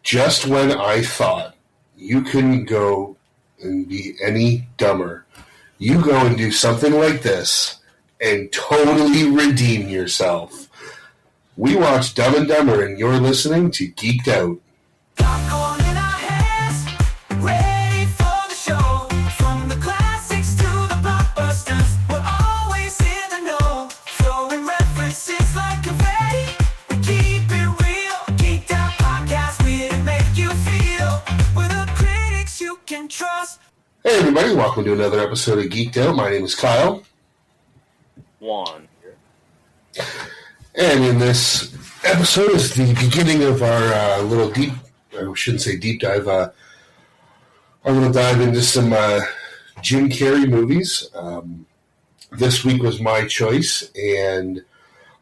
Just when I thought you couldn't go and be any dumber, you go and do something like this and totally redeem yourself. We watched Dumb and Dumber, and you're listening to Geeked Out. Popcorn in our hands, ready for the show. From the classics to the blockbusters, we're always in the know. Throwing references like confetti, we keep it real. Geeked Out Podcast, we make you feel. We're the critics you can trust. Hey everybody, welcome to another episode of Geeked Out. My name is Kyle. Juan here. And in this episode is the beginning of our little deep, I shouldn't say deep dive, our little dive into some Jim Carrey movies. This week was my choice, and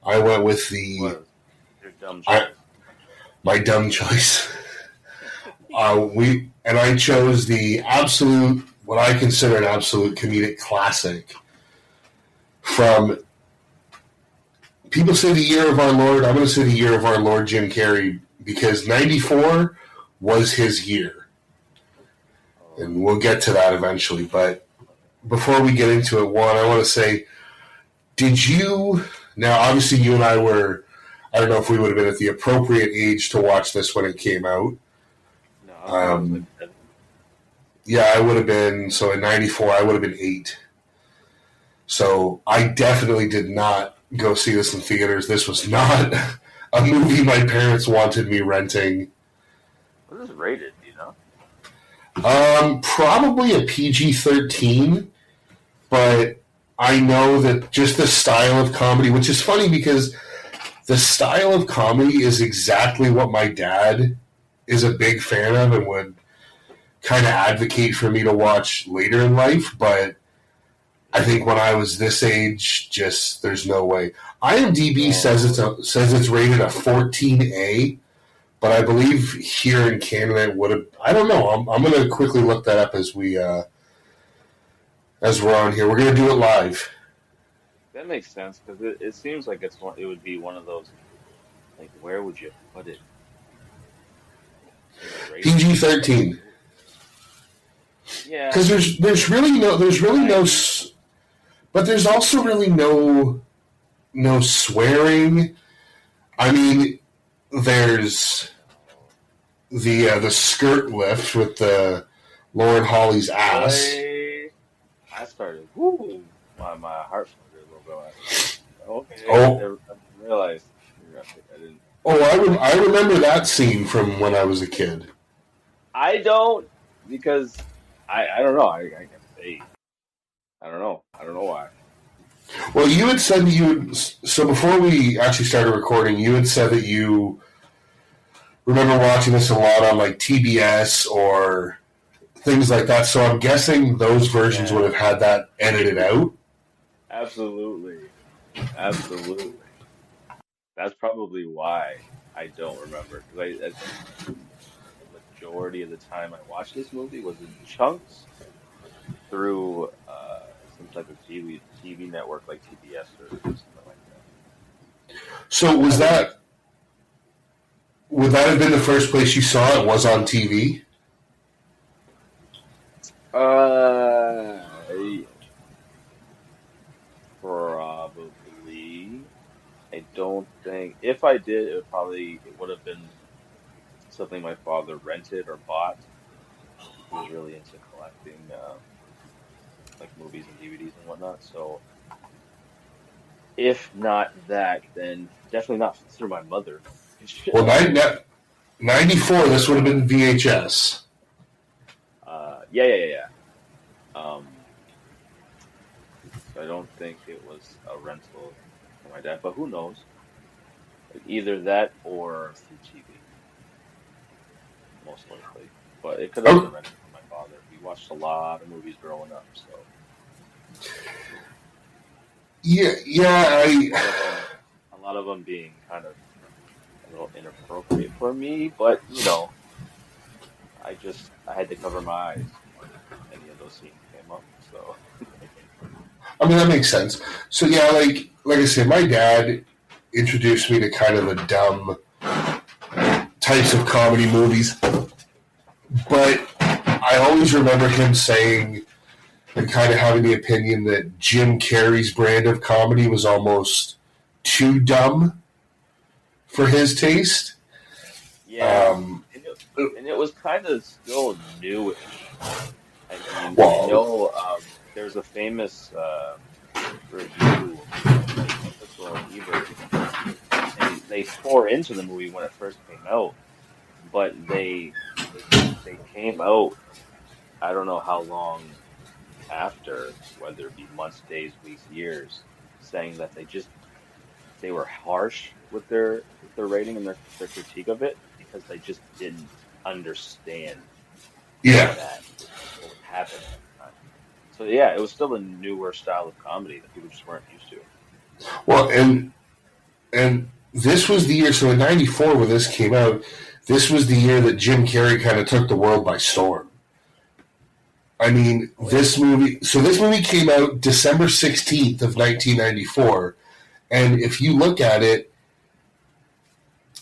I went with Your dumb choice. my dumb choice. I chose the absolute, what I consider an absolute comedic classic from, people say the year of our Lord. I'm going to say the year of our Lord Jim Carrey, because 94 was his year. And we'll get to that eventually. But before we get into it, Juan, I want to say, now obviously you and I were, I don't know if we would have been at the appropriate age to watch this when it came out. No, Yeah, I would have been, so in 94, I would have been 8. So I definitely did not go see this in theaters. This was not a movie my parents wanted me renting. what is it rated, do you know? Probably a PG-13, but I know that just the style of comedy, which is funny because the style of comedy is exactly what my dad is a big fan of and would kind of advocate for me to watch later in life, but I think when I was this age, just there's no way. IMDb says it's rated a 14A, but I believe here in Canada it would have. I don't know. I'm going to quickly look that up as we're on here. We're going to do it live. That makes sense, because it seems like it would be one of those, like, where would you put it? PG-13. Yeah. Because there's really no, but there's also really no swearing. I mean, there's the skirt lift with the Lauren Holly's ass. I started, my heart started a little bit. Okay. Oh. I didn't realize. I didn't. Oh, I remember that scene from when I was a kid. I don't, because I don't know. I can say, I don't know. I don't know why. Well, you had said that so before we actually started recording, you had said that you remember watching this a lot on like TBS or things like that. So I'm guessing those versions would have had that edited out. Absolutely. That's probably why I don't remember. Because I think the majority of the time I watched this movie was in chunks through some type of TV network like TBS or something like that. So would that have been the first place you saw it, was on TV? Probably. I don't think, if I did, it would have been something my father rented or bought. He was really into collecting like movies and DVDs and whatnot. So if not that, then definitely not through my mother. Well, 94, this would have been VHS. Yeah. So I don't think it was a rental for my dad, but who knows? Either that or through TV, most likely. But it could have been rented for my father. We watched a lot of movies growing up, so. A lot of them being kind of a little inappropriate for me, but I had to cover my eyes when any of those scenes came up. So, I mean, that makes sense. So yeah, like I said, my dad introduced me to kind of a dumb types of comedy movies. But I always remember him saying and kind of having the opinion that Jim Carrey's brand of comedy was almost too dumb for his taste. Yeah, and it was kind of still newish. I mean, I Well, know there's a famous review by Siskel and Ebert, and they tore into the movie when it first came out, but they came out, I don't know how long after, whether it be months, days, weeks, years, saying that they were harsh with their rating and their critique of it because they just didn't understand yeah. what was happening at the time. So yeah, it was still a newer style of comedy that people just weren't used to. Well, and this was the year. So in '94, when this came out, this was the year that Jim Carrey kind of took the world by storm. I mean, Oh yeah. this movie. So this movie came out December 16th of 1994, and if you look at it,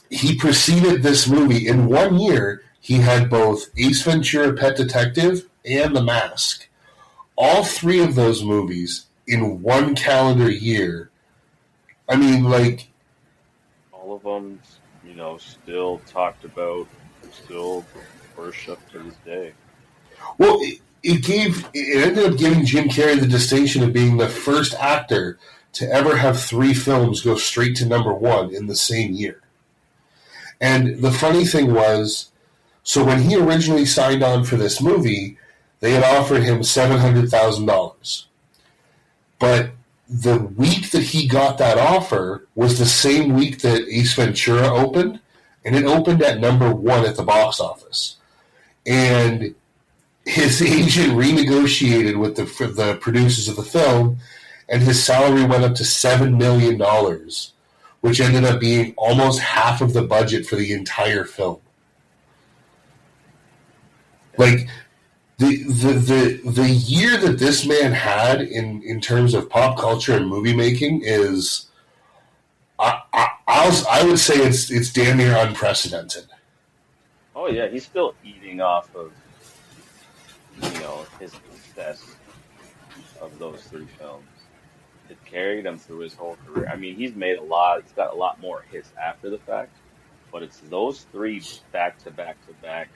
he preceded this movie in 1 year. He had both Ace Ventura: Pet Detective and The Mask. All three of those movies in one calendar year. I mean, like, All of them, still talked about, still worshipped to this day. well, it ended up giving Jim Carrey the distinction of being the first actor to ever have three films go straight to number one in the same year. And the funny thing was, so when he originally signed on for this movie, they had offered him $700,000. But the week that he got that offer was the same week that Ace Ventura opened, and it opened at number one at the box office. And his agent renegotiated with the producers of the film, and his salary went up to $7 million, which ended up being almost half of the budget for the entire film. Like, the year that this man had in terms of pop culture and movie making is, I would say it's damn near unprecedented. Oh yeah, he's still eating off of, his success of those three films. It carried him through his whole career. I mean, he's got a lot more hits after the fact, but it's those three back to back to back,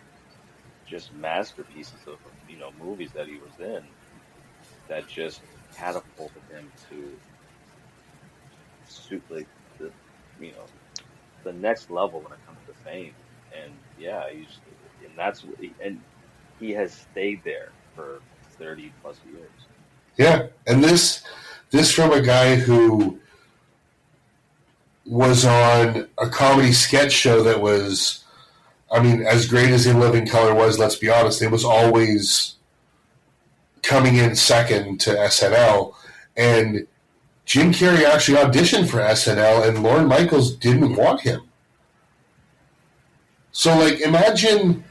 just masterpieces of, movies that he was in that just catapulted him to suit like the, you know, the next level when it comes to fame. And yeah, and he has stayed there for 30 plus years. Yeah, and this from a guy who was on a comedy sketch show that was, I mean, as great as In Living Color was, let's be honest, it was always coming in second to SNL. And Jim Carrey actually auditioned for SNL, and Lorne Michaels didn't want him. So, like, imagine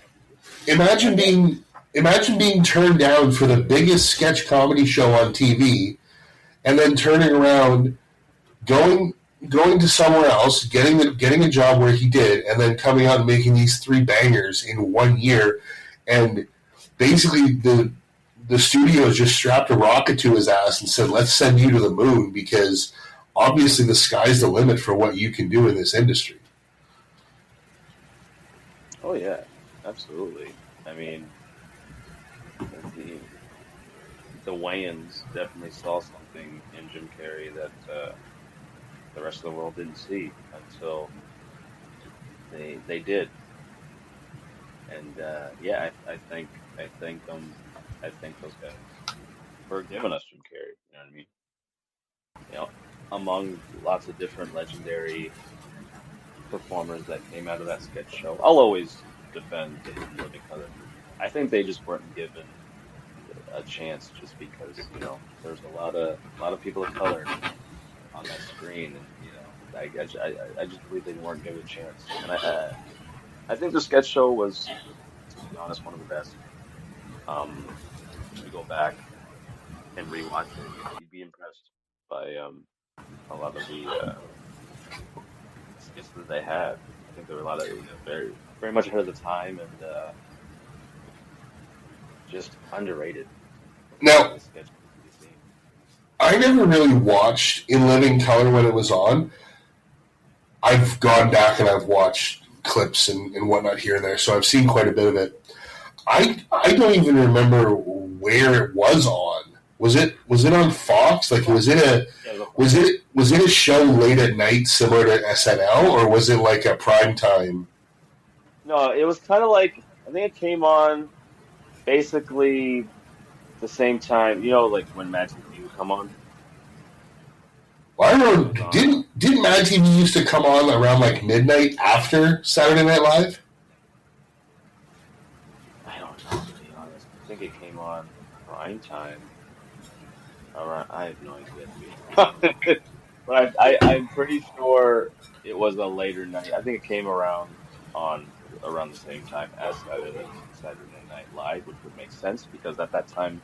being turned down for the biggest sketch comedy show on TV, and then turning around, going to somewhere else, getting a job where he did, and then coming out and making these three bangers in 1 year, and basically the studio just strapped a rocket to his ass and said, "Let's send you to the moon," because obviously the sky's the limit for what you can do in this industry. Oh yeah, absolutely. I mean, the the Wayans definitely saw something in Jim Carrey that the rest of the world didn't see until they did. And yeah, I thank those guys for giving us Jim Carrey. You know what I mean? You know, among lots of different legendary performers that came out of that sketch show, I'll always defend In Living Color. I think they just weren't given a chance just because there's a lot of people of color on that screen, and I just believe they weren't given a chance. And I think the sketch show was, to be honest, one of the best. If you go back and rewatch it, you'd be impressed by a lot of the skits that they had. I think there were a lot of very very much ahead of the time and just underrated for Now, the sketch comedy scene. I never really watched In Living Color when it was on. I've gone back and I've watched clips and whatnot here and there, so I've seen quite a bit of it. I don't even remember where it was on. Was it on Fox? Like was it a Yeah, it was a was it a show late at night similar to SNL, or was it like a prime time? No, it was kind of like I think it came on basically the same time. You know, like when Mad TV would come on. Well, I It remember was on. didn't Mad TV used to come on around like midnight after Saturday Night Live? I don't know to be honest. I think it came on prime time. Around, I have no idea to be honest. But I'm pretty sure it was a later night. I think it came around on around the same time as Saturday Night Live, which would make sense because at that time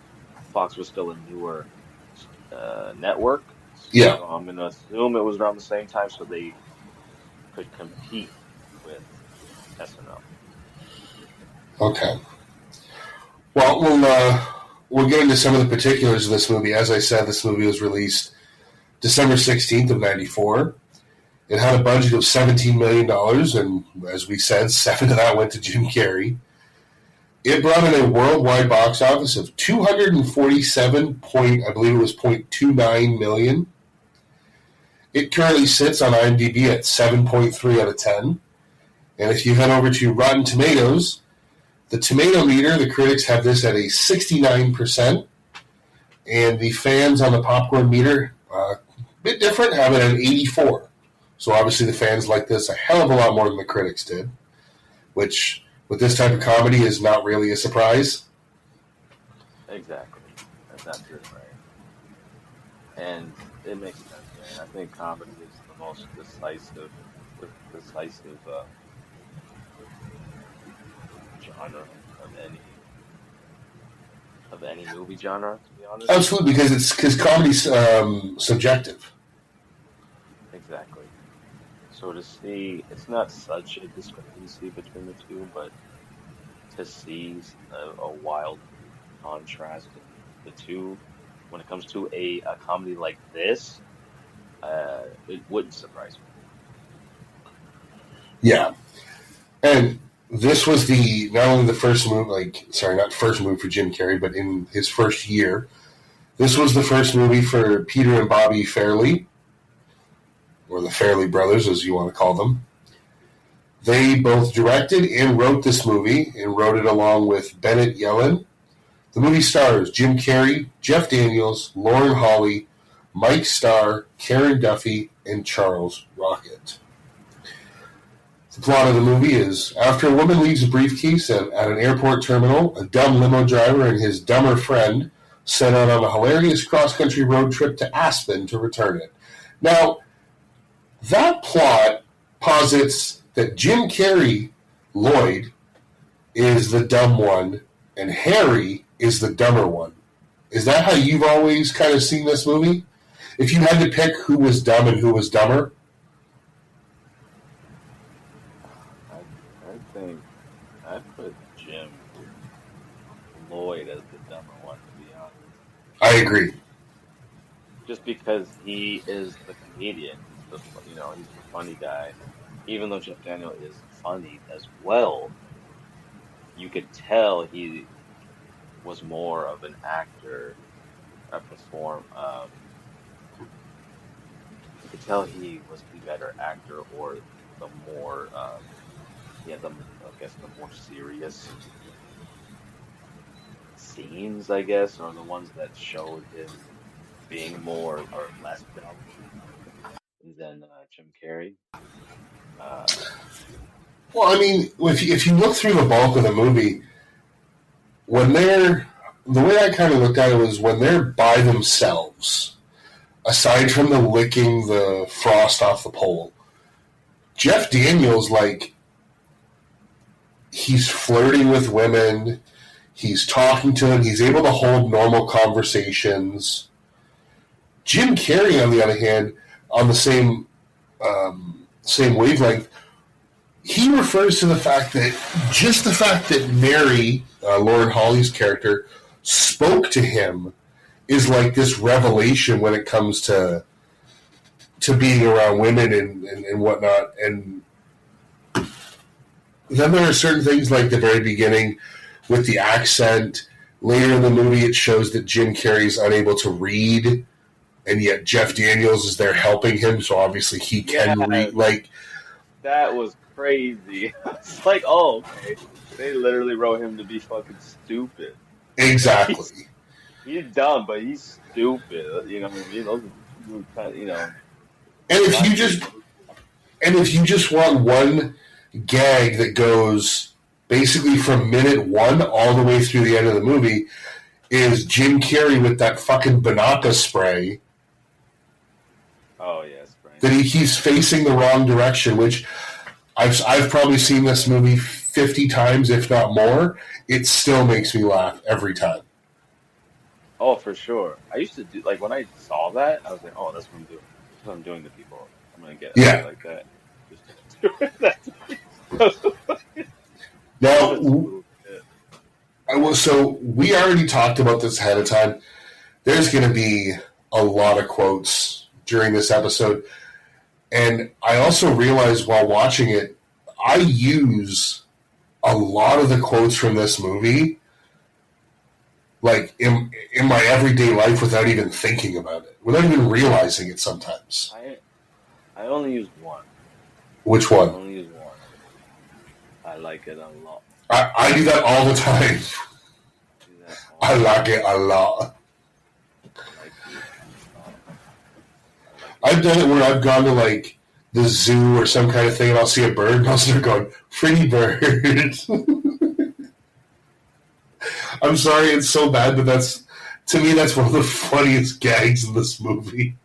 Fox was still a newer network. Yeah. So I'm gonna assume it was around the same time so they could compete with SNL. Okay. Well, we'll get into some of the particulars of this movie. As I said, this movie was released December 16th of '94. It had a budget of $17 million, and as we said, 7 of that went to Jim Carrey. It brought in a worldwide box office of 247 point, I believe it was 0.29 million. It currently sits on IMDb at 7.3 out of 10. And if you head over to Rotten Tomatoes, the tomato meter, the critics have this at a 69%, and the fans on the popcorn meter, a bit different, have it at 84. So obviously the fans like this a hell of a lot more than the critics did, which with this type of comedy is not really a surprise. Exactly. That's absolutely right. And it makes sense, man. I think comedy is the most decisive genre of any movie genre, to be honest. Absolutely, because comedy's subjective. Exactly. So to see, it's not such a discrepancy between the two, but to see a wild contrast in the two when it comes to a comedy like this, it wouldn't surprise me. Yeah. And this was the not only the first move, not first move for Jim Carrey, but in his first year, this was the first movie for Peter and Bobby Fairley, or the Fairley brothers, as you want to call them. They both directed and wrote this movie, and wrote it along with Bennett Yellen. The movie stars Jim Carrey, Jeff Daniels, Lauren Holly, Mike Starr, Karen Duffy, and Charles Rocket. The plot of the movie is, after a woman leaves a briefcase at an airport terminal, a dumb limo driver and his dumber friend set out on a hilarious cross-country road trip to Aspen to return it. Now, that plot posits that Jim Carrey, Lloyd, is the dumb one, and Harry is the dumber one. Is that how you've always kind of seen this movie? If you had to pick who was dumb and who was dumber? I think I put Jim Lloyd as the dumber one, to be honest. I agree. Just because he is the comedian, he's the funny guy. Even though Jeff Daniel is funny as well, you could tell he was more of an actor, a perform. You could tell he was the better actor, or the more, I guess, the more serious scenes, I guess, or the ones that showed him being more or less dumb than Jim Carrey. Uh, Well, I mean, if you look through the bulk of the movie, the way I kind of looked at it was when they're by themselves, aside from the licking the frost off the pole, Jeff Daniels, he's flirting with women, he's talking to them, he's able to hold normal conversations. Jim Carrey, on the other hand, on the same wavelength, he refers to the fact that Mary, Lauren Holly's character, spoke to him is like this revelation when it comes to being around women and whatnot. And then there are certain things like the very beginning with the accent. Later in the movie, it shows that Jim Carrey's unable to read, and yet Jeff Daniels is there helping him, so obviously he can read. Like, that was crazy. It's like, oh, okay. They literally wrote him to be fucking stupid. Exactly. He's dumb, but he's stupid. You know what I mean? Those are, you know. And if you just want one gag that goes basically from minute 1 all the way through the end of the movie, is Jim Carrey with that fucking Banaka spray. Oh yes, right. That he's facing the wrong direction, which I've probably seen this movie 50 times, if not more. It still makes me laugh every time. Oh, for sure. I used to do, like, when I saw that, I was like, oh, that's what I'm doing. That's what I'm doing to people. I'm gonna get it like that. Just Now, so we already talked about this ahead of time. There's going to be a lot of quotes during this episode. And I also realized while watching it, I use a lot of the quotes from this movie like in my everyday life without even thinking about it, without even realizing it sometimes. I only use one. Which one? I only use one. I like it a lot. I do that all the time. I like it a lot. I've done it where I've gone to like the zoo or some kind of thing and I'll see a bird and I'll start going, pretty bird. I'm sorry it's so bad, but to me that's one of the funniest gags in this movie.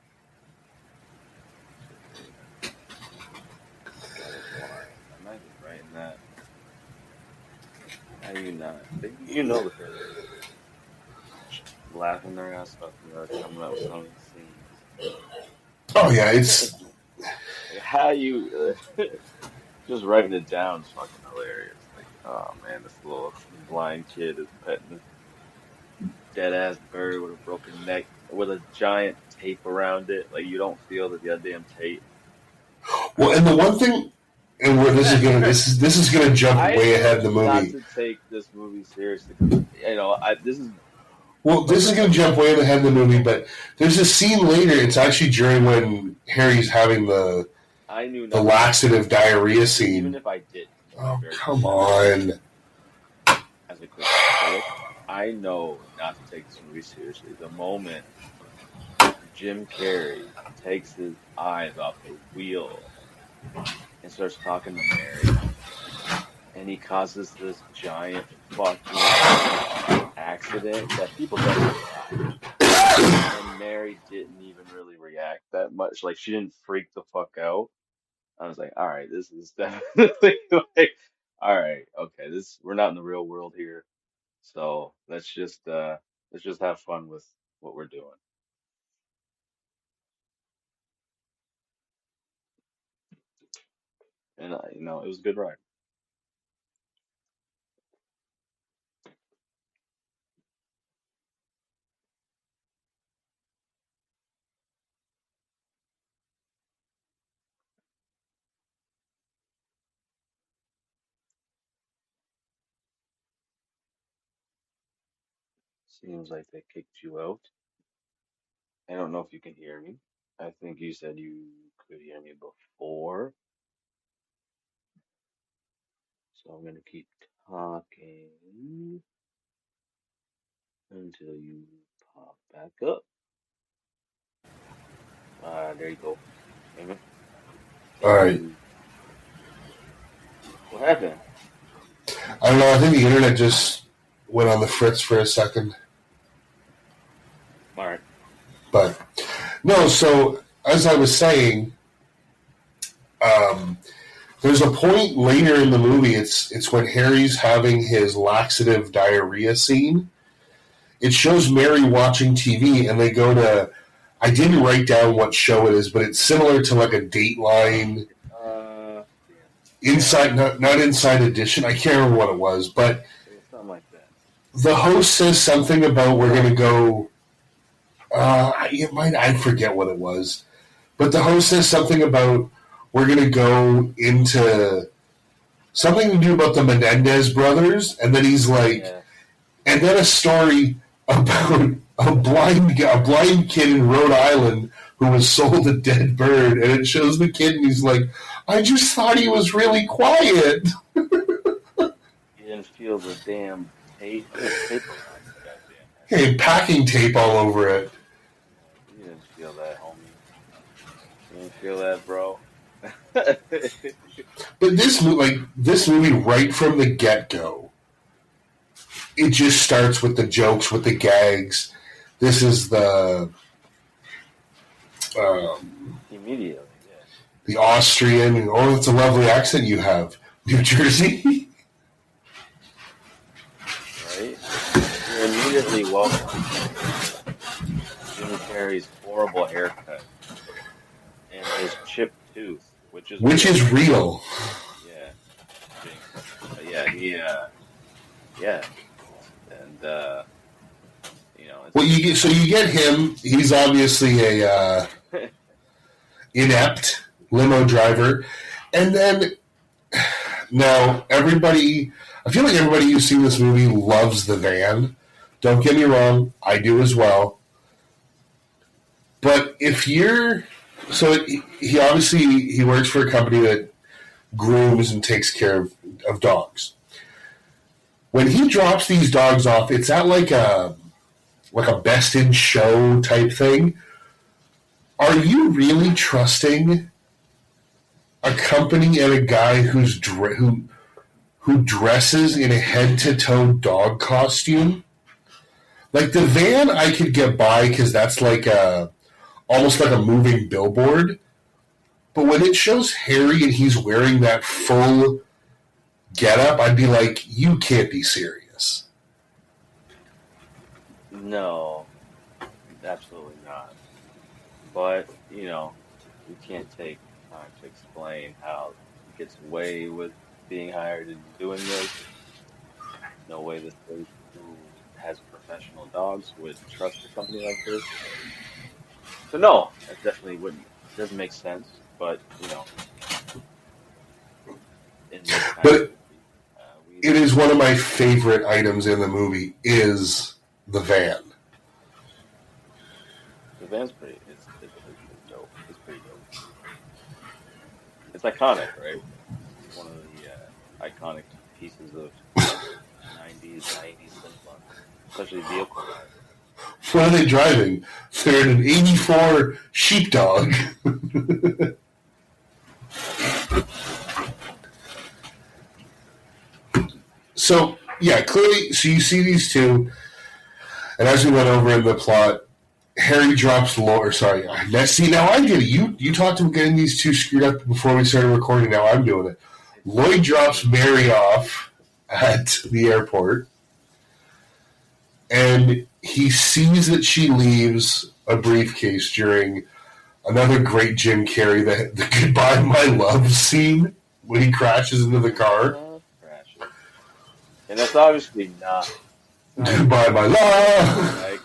I'm not even writing that. How do you not? You know the feeling. Laughing their ass off and they're coming up with some of these scenes. Oh yeah, it's how you just writing it down is fucking hilarious. Like, oh man, this little blind kid is petting this dead ass bird with a broken neck with a giant tape around it. Like you don't feel the goddamn tape. Well, and the one thing, and where this is gonna jump way ahead of the movie. Not to take this movie seriously. You know, this is. Well, this is going to jump way ahead of the movie, but there's a scene later. It's actually during when Harry's having the laxative diarrhea scene. Even if I did. Oh, come on. As a quick critic, I know not to take this movie seriously. The moment Jim Carrey takes his eyes off the wheel and starts talking to Mary, and he causes this giant fucking accident that people don't react. And Mary didn't even really react that much. Like she didn't freak the fuck out. I was like, all right, this is definitely like, all right, okay, we're not in the real world here. So let's just have fun with what we're doing. And you know, it was a good ride. Seems like they kicked you out. I don't know if you can hear me. I think you said you could hear me before. So I'm gonna keep talking until you pop back up. There you go. Amen. All right. What happened? I don't know. I think the internet just went on the fritz for a second. All right. But no. So as I was saying, there's a point later in the movie. It's when Harry's having his laxative diarrhea scene. It shows Mary watching TV, and they go to. I didn't write down what show it is, but it's similar to like a Dateline. Inside, not Inside Edition. I can't remember what it was, but It was something like that. the host says something about we're going to go. I forget what it was, but the host says something about we're going to go into something to do about the Menendez brothers, and then he's like, Yeah. and then a story about a blind kid in Rhode Island who was sold a dead bird, and it shows the kid, and he's like, I just thought he was really quiet. You didn't feel the damn tape. Goddamn. Hey, packing tape all over it. You didn't feel that, homie. You didn't feel that, bro. But this movie, right from the get-go, it just starts with the jokes, with the gags. This is the Immediately, yeah. the Austrian, and oh, it's a lovely accent you have, New Jersey. Right? You're immediately welcome to Jim Carrey's horrible haircut and his chipped tooth, which is real. Yeah. Yeah. And it's, Well, you get him. He's obviously a inept limo driver, and then now everybody. I feel like everybody who's seen this movie loves the van. Don't get me wrong, I do as well. But if you're he obviously he works for a company that grooms and takes care of dogs. When he drops these dogs off, it's at like a best in show type thing. Are you really trusting a company and a guy who dresses in a head to toe dog costume? Like the van, I could get by because that's like almost like a moving billboard. But when it shows Harry and he's wearing that full getup, I'd be like, you can't be serious. no, absolutely not. But, we can't take time to explain how he gets away with being hired and doing this. No way this person who has professional dogs would trust a company like this. So no, that definitely wouldn't. Doesn't make sense. But in this kind But of movie, it is one of my favorite items in the movie is the van. the van's pretty. It's dope. It's pretty dope. It's iconic, right? It's one of the iconic pieces of 90s cinema, especially vehicle. What are they driving? They're in an 84 sheepdog. So, yeah, clearly, so you see these two, and as we went over in the plot, Harry drops Lloyd, now I did it. You talked about getting these two screwed up before we started recording, now I'm doing it. Lloyd drops Mary off at the airport, and he sees that she leaves a briefcase during another great Jim Carrey, the Goodbye My Love scene, when he crashes into the car. And that's obviously not. Goodbye My Love! Right?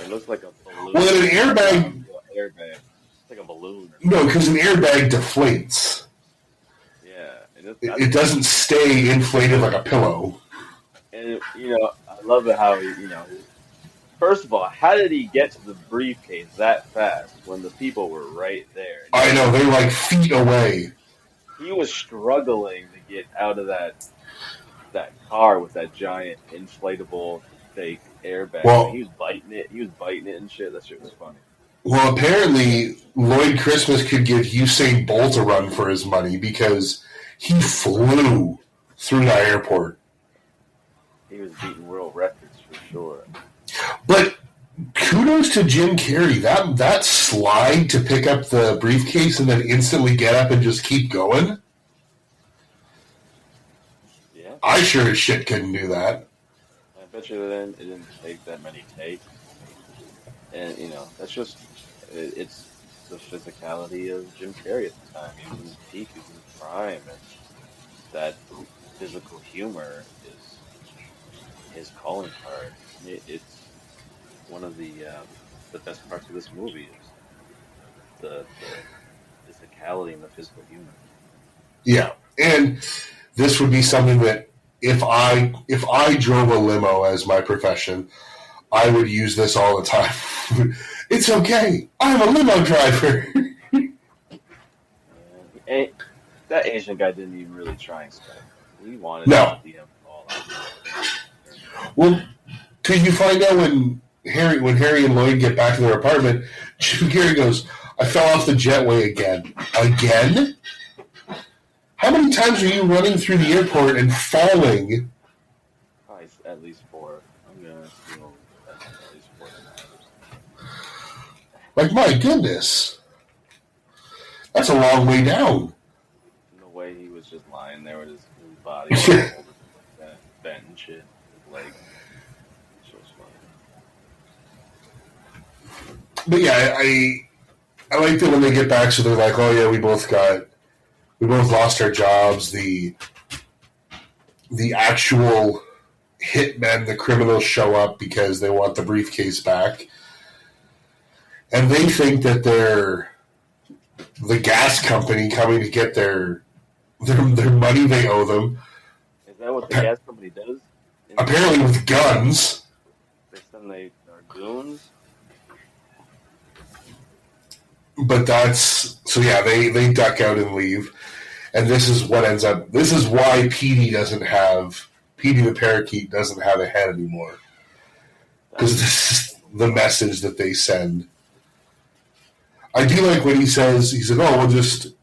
It looks like a balloon. Well, in an airbag... It's like a balloon. No, because an airbag deflates. Yeah. It doesn't stay inflated like a pillow. And, I love it how first of all, how did he get to the briefcase that fast when the people were right there? I know, they're like feet away. He was struggling to get out of that car with that giant inflatable fake airbag. Well, he was biting it. He was biting it and shit. That shit was funny. Well, apparently, Lloyd Christmas could give Usain Bolt a run for his money because he flew through that airport. He was beating world records for sure. But kudos to Jim Carrey. That slide to pick up the briefcase and then instantly get up and just keep going. Yeah. I sure as shit couldn't do that. I bet you then it didn't take that many takes. And, that's just, it's the physicality of Jim Carrey at the time. He was in his peak, he was in his prime, and that physical humor is his calling card. It's one of the best parts of this movie is the physicality and the physical humor. Yeah, and this would be something that if I drove a limo as my profession, I would use this all the time. It's okay. I'm a limo driver. And that Asian guy didn't even really try and spell. He wanted No. to be him all out. Well, could you find out when Harry and Lloyd get back to their apartment, Jim Carrey goes, I fell off the jetway again. Again? How many times are you running through the airport and falling? Probably at least four. I'm gonna assume at least 4 times. Like, my goodness. That's a long way down. And the way he was just lying there with his body all over that bent and shit, his leg. It's just funny. But yeah, I like that when they get back, so they're like, oh yeah, we both lost our jobs. The actual hitmen, the criminals show up because they want the briefcase back. And they think that they're the gas company coming to get their money they owe them. Is that what the gas company does? Apparently with guns. They send they are goons. But so yeah, they duck out and leave. And this is why Petey the parakeet doesn't have a head anymore. Because this is the message that they send. I do like when he said, oh, we'll just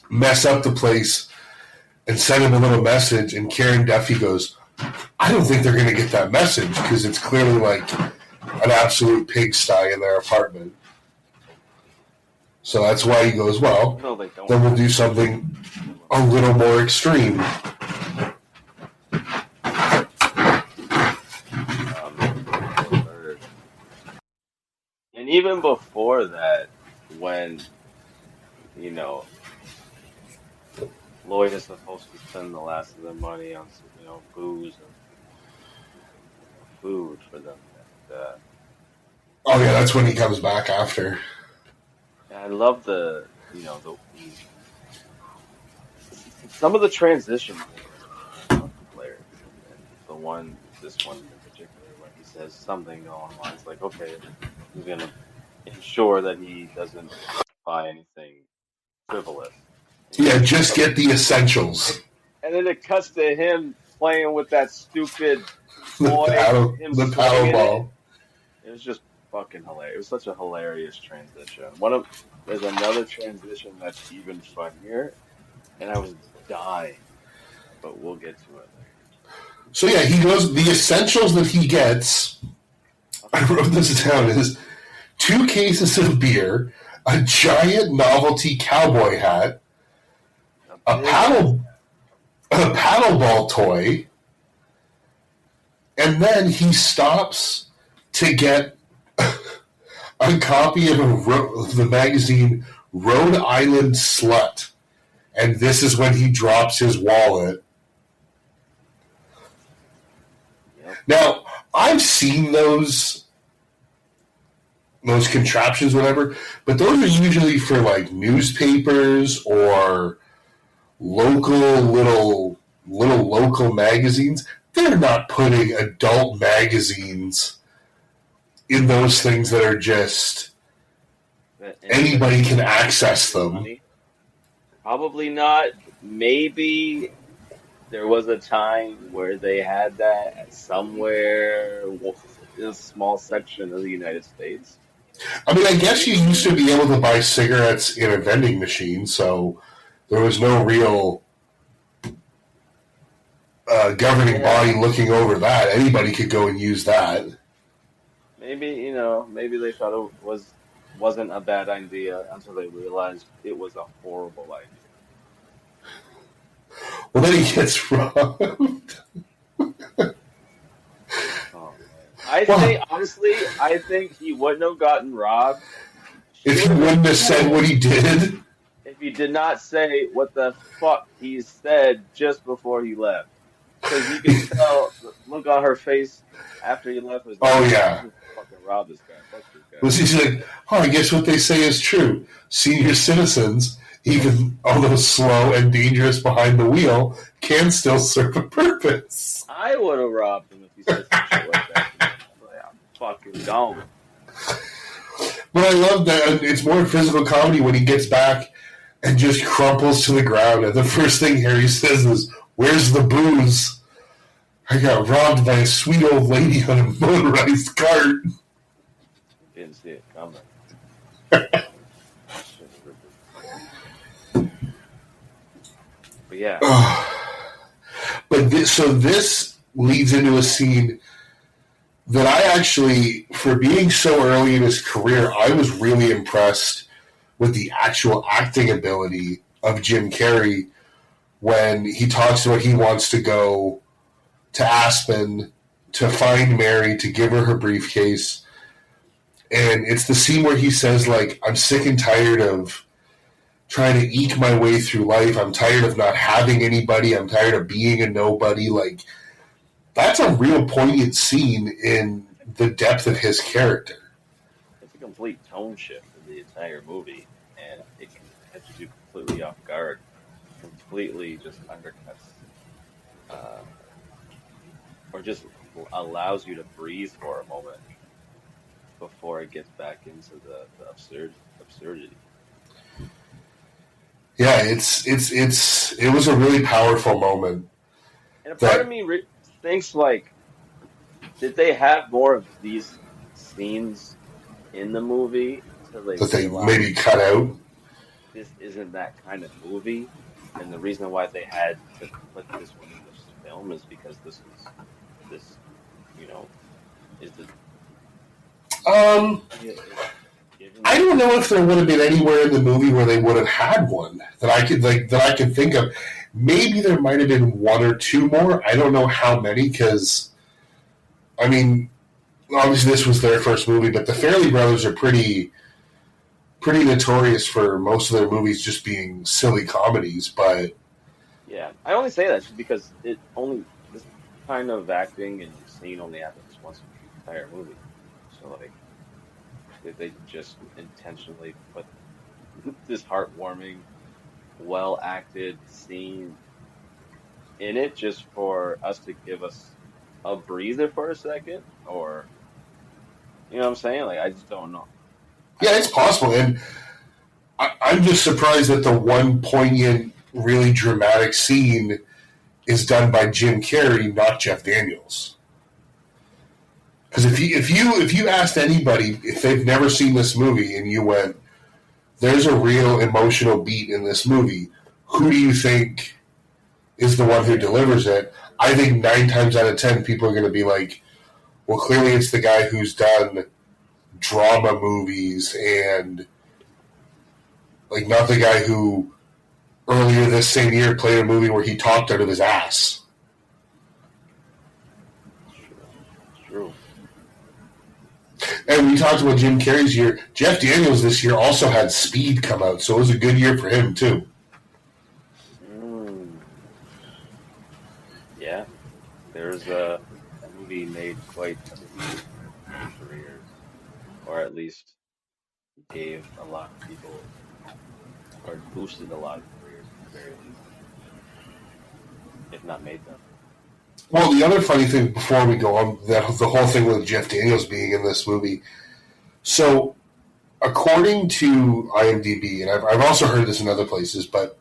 mess up the place and send him a little message. And Karen Duffy goes, I don't think they're going to get that message because it's clearly like an absolute pigsty in their apartment. So that's why he goes, well, No, they don't. then we'll do something a little more extreme. And even before that, when, Lloyd is supposed to spend the last of their money on, booze and food for them. And, Oh yeah, that's when he comes back after. I love some of the transitions of the players. And this one in particular, when he says something along the lines like, okay, he's going to ensure that he doesn't buy anything frivolous. Yeah, just get the essentials. And then it cuts to him playing with that stupid boy. The paddle ball. It was just fucking hilarious. It was such a hilarious transition. There's another transition that's even funnier, and I was dying, but we'll get to it later. So yeah, he goes, the essentials that he gets, I wrote this down, is 2 cases of beer, a giant novelty cowboy hat, a paddleball toy, and then he stops to get a copy of the magazine Rhode Island Slut. And this is when he drops his wallet. Yep. Now, I've seen those contraptions, whatever, but those are usually for like newspapers or little local magazines. They're not putting adult magazines in those things that are just anybody can access them. Probably not. Maybe there was a time where they had that somewhere in a small section of the United States. I mean, I guess you used to be able to buy cigarettes in a vending machine, so there was no real governing body looking over that. Anybody could go and use that. Maybe, maybe they thought it wasn't a bad idea until they realized it was a horrible idea. Well, then he gets robbed. Oh, man. Honestly, I think he wouldn't have gotten robbed if he wouldn't have said what he did. If he did not say what the fuck he said just before he left. Because you can tell the look on her face after he left was like, Oh, yeah. "I'm gonna fucking rob this guy. Fuck this guy." Was he's like, oh, I guess what they say is true. Senior citizens, even although slow and dangerous behind the wheel, can still serve a purpose. I would have robbed him if he said some shit like that. I'm like, I'm fucking gone. But I love that it's more physical comedy when he gets back and just crumples to the ground. And the first thing Harry says is, "Where's the booze? I got robbed by a sweet old lady on a motorized cart." Didn't see it coming. But yeah, But this leads into a scene that I actually, for being so early in his career, I was really impressed with the actual acting ability of Jim Carrey when he talks about he wants to go to Aspen to find Mary, to give her her briefcase. And it's the scene where he says, like, I'm sick and tired of trying to eke my way through life. I'm tired of not having anybody. I'm tired of being a nobody. Like, that's a real poignant scene in the depth of his character. it's a complete tone shift in the entire movie, and it can catch you completely off guard, completely just undercuts, or just allows you to breathe for a moment before it gets back into the absurdity. Yeah, it was a really powerful moment. And a part of me thinks, like, did they have more of these scenes in the movie so that they maybe cut out. This isn't that kind of movie, and the reason why they had to put this one in this film is because this you know, is the I don't know if there would have been anywhere in the movie where they would have had one that I could think of. Maybe there might have been one or two more. I don't know how many, because I mean, obviously this was their first movie, but the Farrelly brothers are pretty notorious for most of their movies just being silly comedies. But yeah, I only say that just because this kind of acting and scene only happens once in the entire movie. So, like, did they just intentionally put this heartwarming, well acted scene in it just for us to give us a breather for a second? Or, you know what I'm saying? Like, I just don't know. yeah, it's possible. And I'm just surprised that the one poignant, really dramatic scene is done by Jim Carrey, not Jeff Daniels. Because if you asked anybody if they've never seen this movie and you went, there's a real emotional beat in this movie, who do you think is the one who delivers it? I think 9 times out of 10 people are going to be like, well, clearly it's the guy who's done drama movies, and like, not the guy who earlier this same year played a movie where he talked out of his ass. True. And we talked about Jim Carrey's year. Jeff Daniels this year also had Speed come out, so it was a good year for him too. Yeah, there's a movie made quite a career, or at least gave a lot of people, or boosted a lot of careers at the very least, if not made them. Well, the other funny thing before we go on, that the whole thing with Jeff Daniels being in this movie. So, according to IMDb, and I've also heard this in other places, but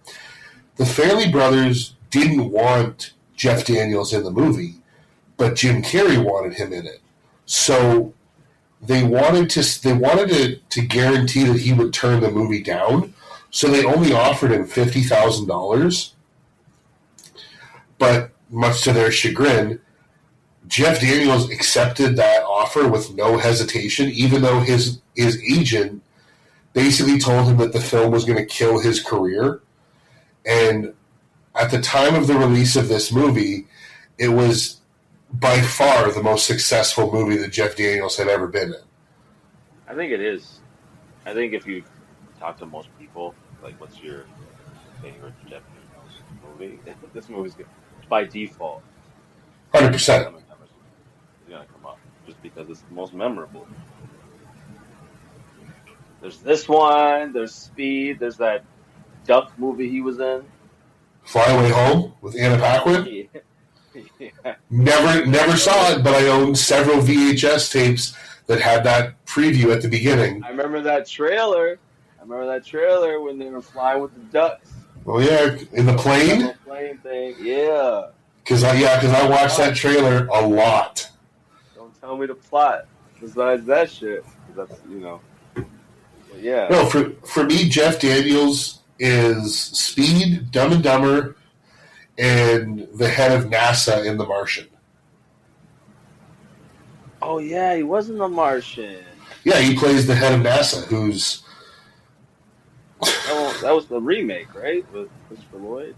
the Farrelly brothers didn't want Jeff Daniels in the movie, but Jim Carrey wanted him in it. So they wanted to guarantee that he would turn the movie down. So they only offered him $50,000, but much to their chagrin, Jeff Daniels accepted that offer with no hesitation, even though his agent basically told him that the film was going to kill his career. And at the time of the release of this movie, it was by far the most successful movie that Jeff Daniels had ever been in. I think it is. I think if you talk to most people, like, what's your favorite Jeff Daniels movie? This movie's good. By default, 100%. Dumb and Dumber is gonna come up just because it's the most memorable. There's this one. There's Speed. There's that Duck movie he was in. Fly Away Home with Anna Paquin. Yeah, yeah. Never saw it, but I own several VHS tapes that had that preview at the beginning. I remember that trailer. I remember that trailer when they were flying with the ducks. Oh yeah, in the plane. The plane thing. Yeah. Because I watched that trailer a lot. Don't tell me the plot besides that shit. 'Cause that's, you know. But yeah. No, for me, Jeff Daniels is Speed, Dumb and Dumber, and the head of NASA in The Martian. Oh yeah, he was in The Martian. Yeah, he plays the head of NASA, who's That was the remake, right? With Christopher Lloyd.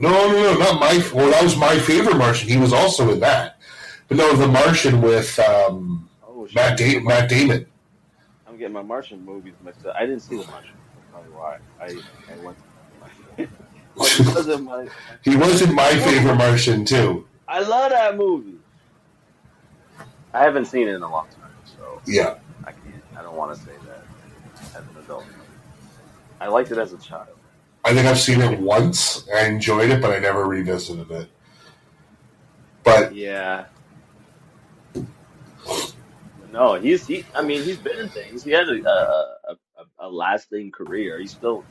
no, not my. Well, that was my favorite Martian. He was also in that, but no, The Martian with Oh, Matt shit. Damon. I'm getting my Martian movies mixed up. I didn't see The Martian. That's probably why. I went. But he wasn't my. He wasn't my favorite Martian too. I love that movie. I haven't seen it in a long time, so Yeah, I can't. I don't want to say that as an adult. I liked it as a child. I think I've seen it once. I enjoyed it, but I never revisited it. But Yeah. No, I mean, he's been in things. He has a lasting career. He's still,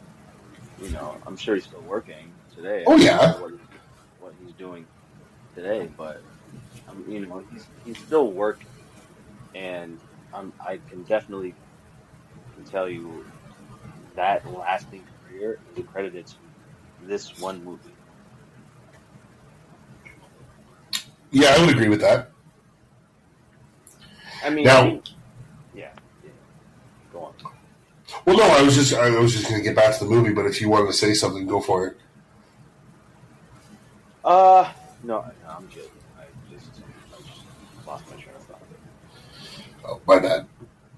you know, I'm sure he's still working today. Oh, I don't yeah. know what he's doing today, but you know, he's still working, and I can definitely tell you that lasting career is credited to this one movie. yeah, I would agree with that. I mean, Now, yeah, go on. well, no, I was just going to get back to the movie, but if you wanted to say something, go for it. No, I'm good. I just lost my train of thought. Oh, my bad.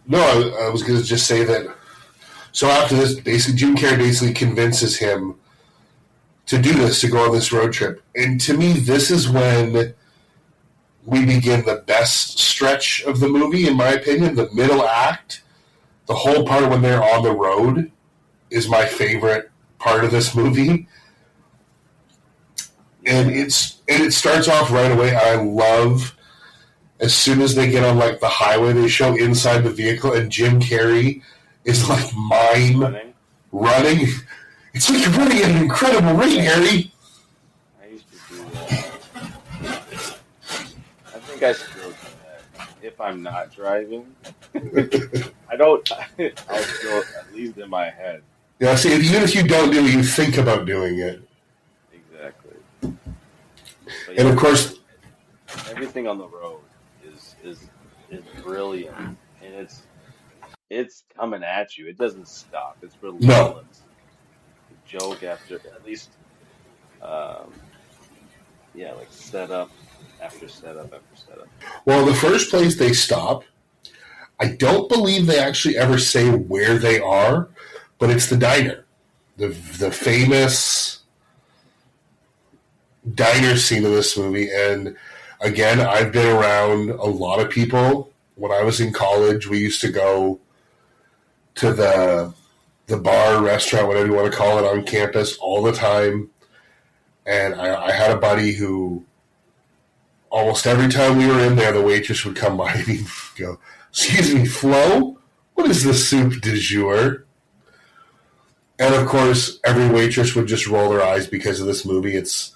No, I was going to just say that. So after this, basically, Jim Carrey basically convinces him to do this, to go on this road trip. And to me, this is when we begin the best stretch of the movie, in my opinion. The middle act, the whole part when they're on the road, is my favorite part of this movie. And it starts off right away. I love, as soon as they get on like the highway, they show inside the vehicle, and Jim Carrey is like running. It's like you're running at an incredible rate, Harry. I used to do that. I think I still do that. If I'm not driving, I don't. I'll still, at least in my head. Yeah, see, even if you don't do it, you think about doing it. Exactly. But And yeah, of course, everything on the road is brilliant, and it's coming at you. It doesn't stop. It's relentless. Joke after, at least, um, yeah, like setup after setup after setup. well, the first place they stop, I don't believe they actually ever say where they are, but it's the diner. The famous diner scene of this movie. And again, I've been around a lot of people. When I was in college, we used to go to the bar, restaurant, whatever you want to call it, on campus all the time. And I had a buddy who almost every time we were in there, the waitress would come by and he'd go, "Excuse me, Flo, what is the soup du jour?" And of course, every waitress would just roll their eyes because of this movie. It's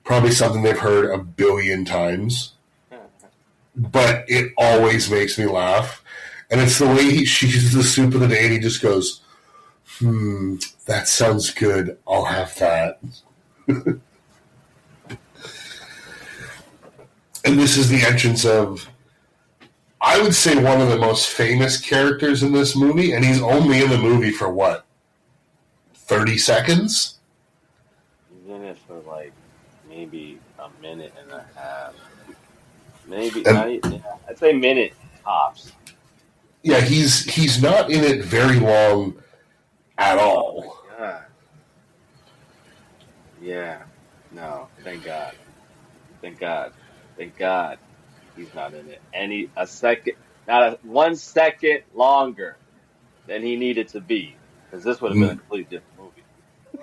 probably something they've heard a billion times, but it always makes me laugh. And it's the way she uses the soup of the day, and he just goes, that sounds good. I'll have that. And this is the entrance of, I would say, one of the most famous characters in this movie, and he's only in the movie for what, 30 seconds? He's in it for like maybe a minute and a half. Maybe And- not, yeah, I'd say minute tops. Yeah, he's not in it very long at all. Oh my God. Yeah. No. Thank God. Thank God. Thank God. He's not in it. A second, not 1 second longer than he needed to be, because this would have been a completely different movie.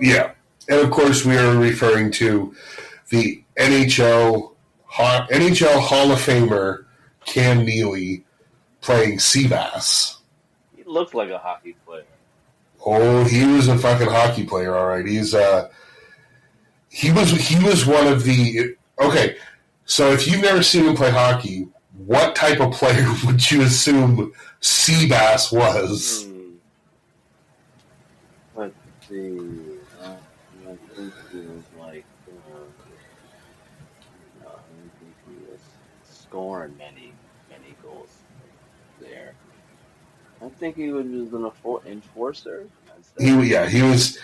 Yeah, and of course we are referring to the NHL Hall of Famer Cam Neely playing Seabass. He looked like a hockey player. Oh, he was a fucking hockey player, all right. He was one of the okay. So if you've never seen him play hockey, what type of player would you assume Seabass was? Let's see. I think he was like, I don't think he was scoring many goals there. I think he was just an enforcer. He was.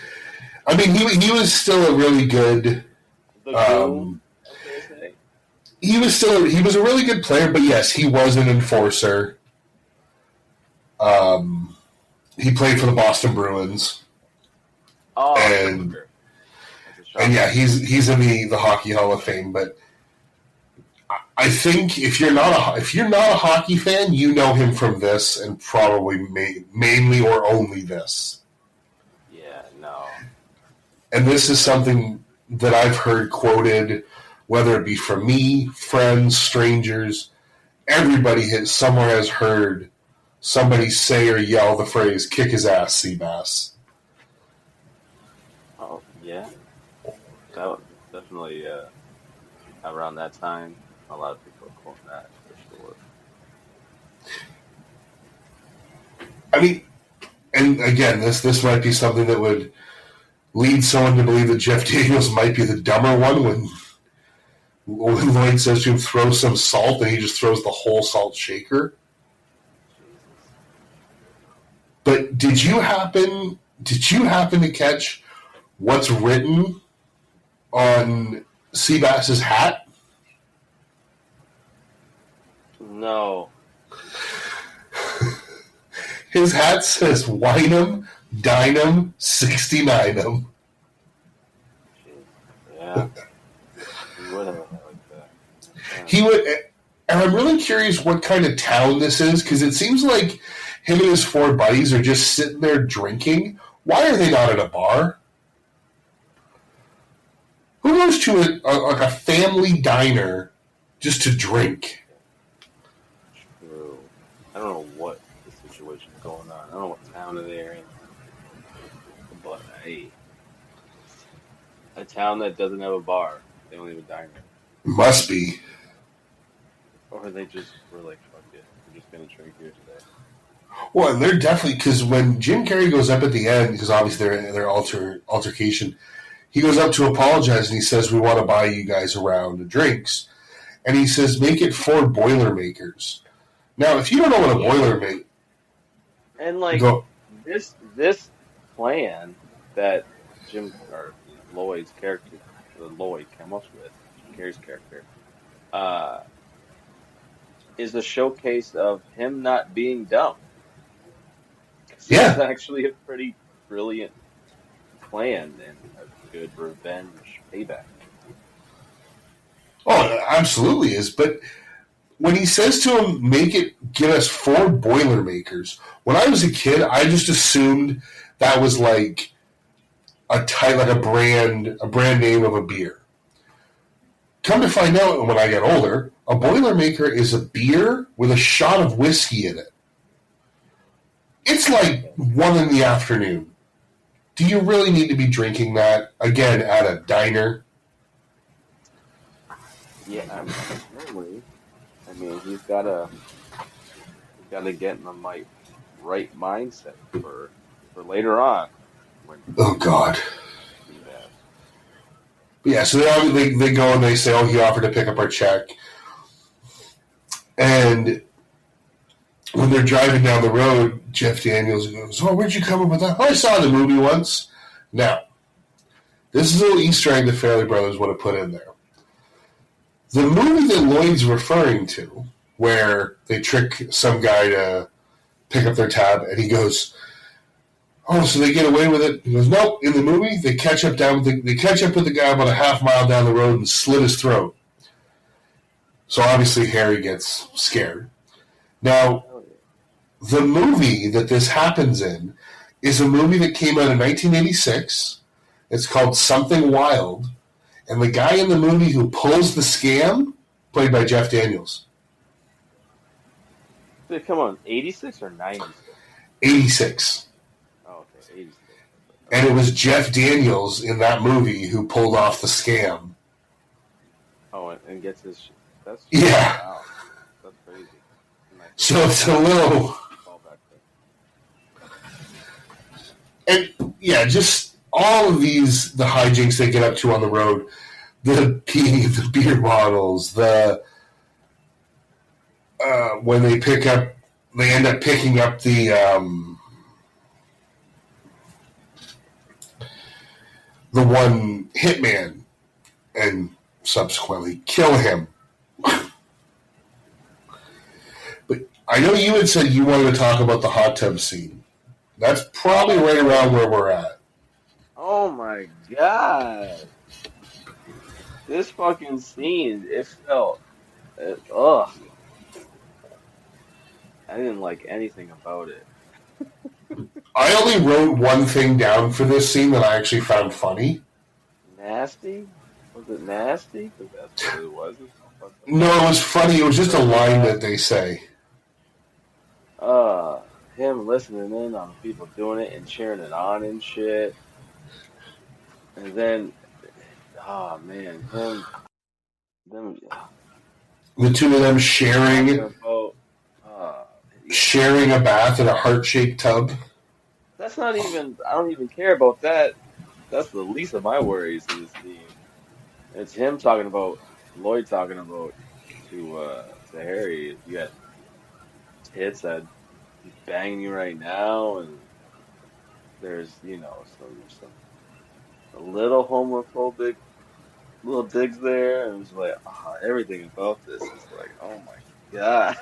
I mean, he was still a really good. The goon, as they say. He was a really good player, but yes, he was an enforcer. He played for the Boston Bruins. Oh, and yeah, he's in the Hockey Hall of Fame. But I think if you're not a hockey fan, you know him from this, and probably mainly or only this. Yeah, no. And this is something that I've heard quoted, whether it be from me, friends, strangers. Everybody somewhere has heard somebody say or yell the phrase "kick his ass, Seabass." Oh, yeah. That was definitely around that time. A lot of people are quoting that for sure. I mean, and again, this might be something that would lead someone to believe that Jeff Daniels might be the dumber one when Lloyd says to him, throw some salt, and he just throws the whole salt shaker. But did you happen to catch what's written on Seabass's hat? No. His hat says "Wine 'em, dine 'em, 69 'em." Yeah. He would have like that. Yeah. He would, and I'm really curious what kind of town this is, because it seems like him and his four buddies are just sitting there drinking. Why are they not at a bar? Who goes to a family diner just to drink? True. I don't know what the situation is going on. I don't know what town they're in. But hey, a town that doesn't have a bar, they don't have a diner. Must be. Or they just were like, fuck it, we're just gonna drink here today. Well, and they're definitely, because when Jim Carrey goes up at the end, because obviously they're in their altercation, he goes up to apologize and he says, "We want to buy you guys a round of drinks," and he says, "Make it 4 Boilermakers." Now, if you don't know what a Boilermaker, And like this plan that Lloyd's character, Lloyd came up with, Jim Carrey's character, is a showcase of him not being dumb. Yeah. It's actually a pretty brilliant plan and a good revenge payback. Oh, it absolutely is. But when he says to him, get us 4 Boilermakers, when I was a kid, I just assumed that was like a brand name of a beer. Come to find out, when I get older, a Boilermaker is a beer with a shot of whiskey in it. It's like 1 in the afternoon. Do you really need to be drinking that, again, at a diner? Yeah, apparently. I mean, he's gotta get in the right mindset for later on. Oh, God. Yeah, so they go and they say, "Oh, he offered to pick up our check." And when they're driving down the road, Jeff Daniels goes, "Oh, where'd you come up with that?" "Oh, I saw the movie once." Now, this is a little Easter egg the Farrelly brothers would have put in there. The movie that Lloyd's referring to, where they trick some guy to pick up their tab, and he goes, "Oh, so they get away with it?" He goes, "Nope." In the movie, they catch up with the guy about a half mile down the road and slit his throat. So obviously Harry gets scared. Now, the movie that this happens in is a movie that came out in 1986. It's called Something Wild, and the guy in the movie who pulls the scam, played by Jeff Daniels. Come on, 86 or 96? 86. Oh, okay, 86. And it was Jeff Daniels in that movie who pulled off the scam. Oh, and gets his. That's Yeah. Wow, that's crazy. So it's a little. And yeah, just all of these, the hijinks they get up to on the road, the beer bottles, when they end up picking up the one hitman and subsequently kill him. But I know you had said you wanted to talk about the hot tub scene. That's probably right around where we're at. Oh my god. This fucking scene, it felt. Ugh. I didn't like anything about it. I only wrote one thing down for this scene that I actually found funny. Nasty? Was it nasty? Because that's what it was. No, it was funny. It was just a line that they say. Him listening in on people doing it and cheering it on and shit. And then, oh man, them The two of them sharing a bath in a heart-shaped tub. That's not even. I don't even care about that. That's the least of my worries in this scene. It's him talking about Lloyd talking about to Harry. You got tits that he's banging you right now, and there's some a little homophobic little digs there, and it's like everything about this is like, oh my god.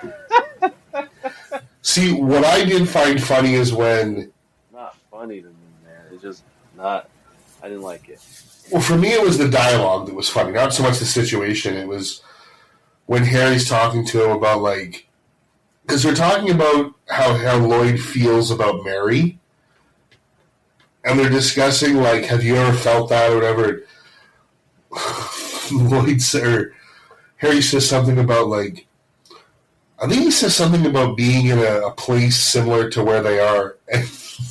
See, what I did find funny is when. Not funny to me, man. It's just not. I didn't like it. Well, for me, it was the dialogue that was funny, not so much the situation. It was when Harry's talking to him about, like, because they're talking about how Lloyd feels about Mary, and they're discussing, like, have you ever felt that or whatever. Harry says something about, like, I think he says something about being in a place similar to where they are, and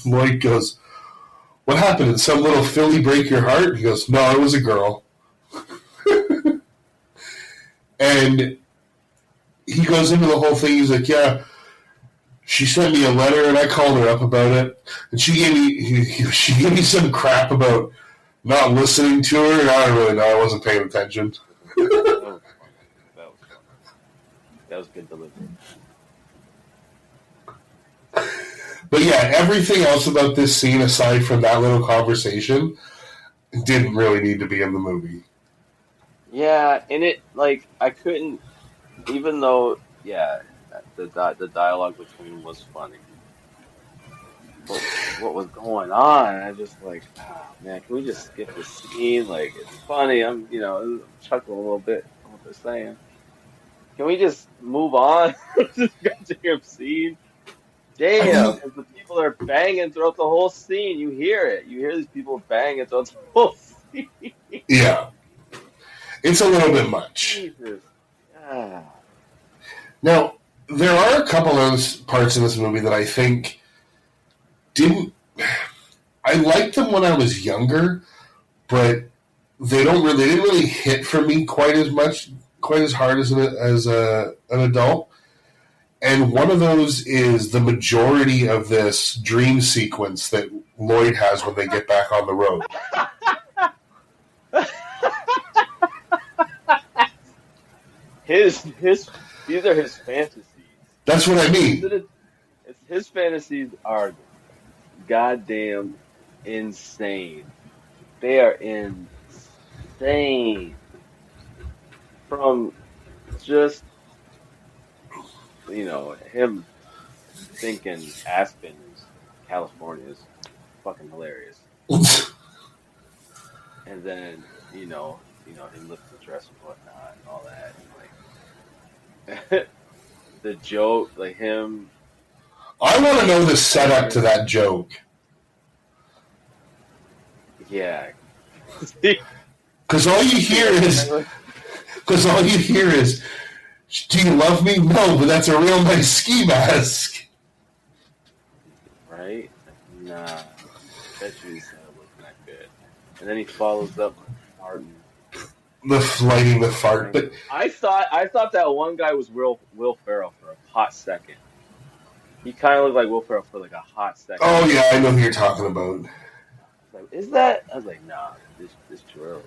Lloyd goes, "What happened? Did some little filly break your heart?" He goes, "No, it was a girl." And he goes into the whole thing. He's like, "Yeah, she sent me a letter, and I called her up about it, and she gave me some crap about not listening to her, and I don't really know. I wasn't paying attention." That was good delivery. But yeah, everything else about this scene, aside from that little conversation, didn't really need to be in the movie. Yeah, and it like I couldn't, even though the dialogue between them was funny. But what was going on? I just like, man, can we just skip this scene? Like, it's funny. I'm chuckling a little bit at what they're saying. Can we just move on? Just goddamn scene. Damn, because the people are banging throughout the whole scene. You hear it. You hear these people banging throughout the whole scene. Yeah. It's a little bit much. Jesus. Now, there are a couple of parts in this movie that I think didn't... I liked them when I was younger, but they didn't really hit for me quite as hard as an adult. And one of those is the majority of this dream sequence that Lloyd has when they get back on the road. These are his fantasies. That's what I mean. His fantasies are goddamn insane. They are insane. From just him thinking Aspen is California is fucking hilarious. And then, him lifting the dress and whatnot and all that. And like the joke, like him. I want to know the setup to that joke. Yeah. Because all you hear is, do you love me? No, but that's a real nice ski mask. Right? Nah. Bet you he's not looking that good. And then he follows up with farting. Lighting the fart, but I thought that one guy was Will Ferrell for a hot second. He kind of looked like Will Ferrell for like a hot second. Oh yeah, I know who you're talking about. Like, is that? I was like, nah, this too early.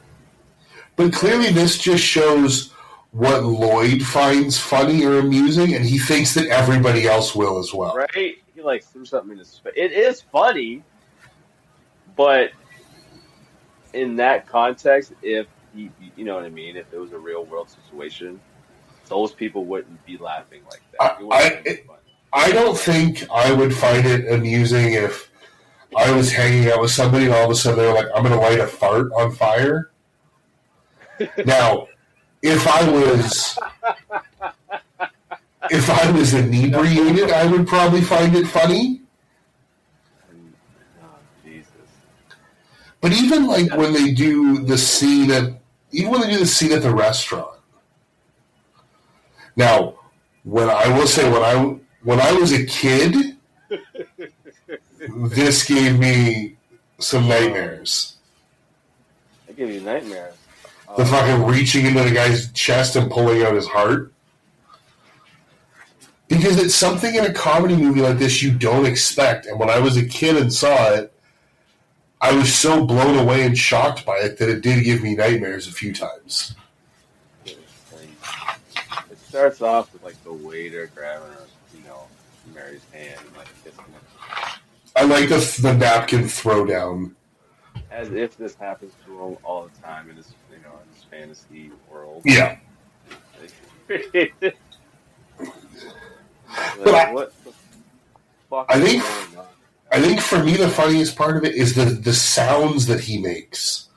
But clearly, this just shows what Lloyd finds funny or amusing, and he thinks that everybody else will as well. Right? He like threw something in his face. It is funny, but in that context, if you know what I mean, if it was a real world situation, those people wouldn't be laughing like that. I don't think I would find it amusing if I was hanging out with somebody and all of a sudden they were like, I'm going to light a fart on fire. Now, if I was inebriated, I would probably find it funny. Oh, Jesus. But even like when they do the scene at the restaurant. Now, when I was a kid, this gave me some nightmares. It gave you nightmares. The fucking reaching into the guy's chest and pulling out his heart. Because it's something in a comedy movie like this you don't expect. And when I was a kid and saw it, I was so blown away and shocked by it that it did give me nightmares a few times. It starts off with like the waiter grabbing Mary's hand and like kissing her. I like the napkin throwdown. As if this happens to him all the time in his fantasy world. Yeah. Like, what the fuck I is going on? I think for me the funniest part of it is the sounds that he makes.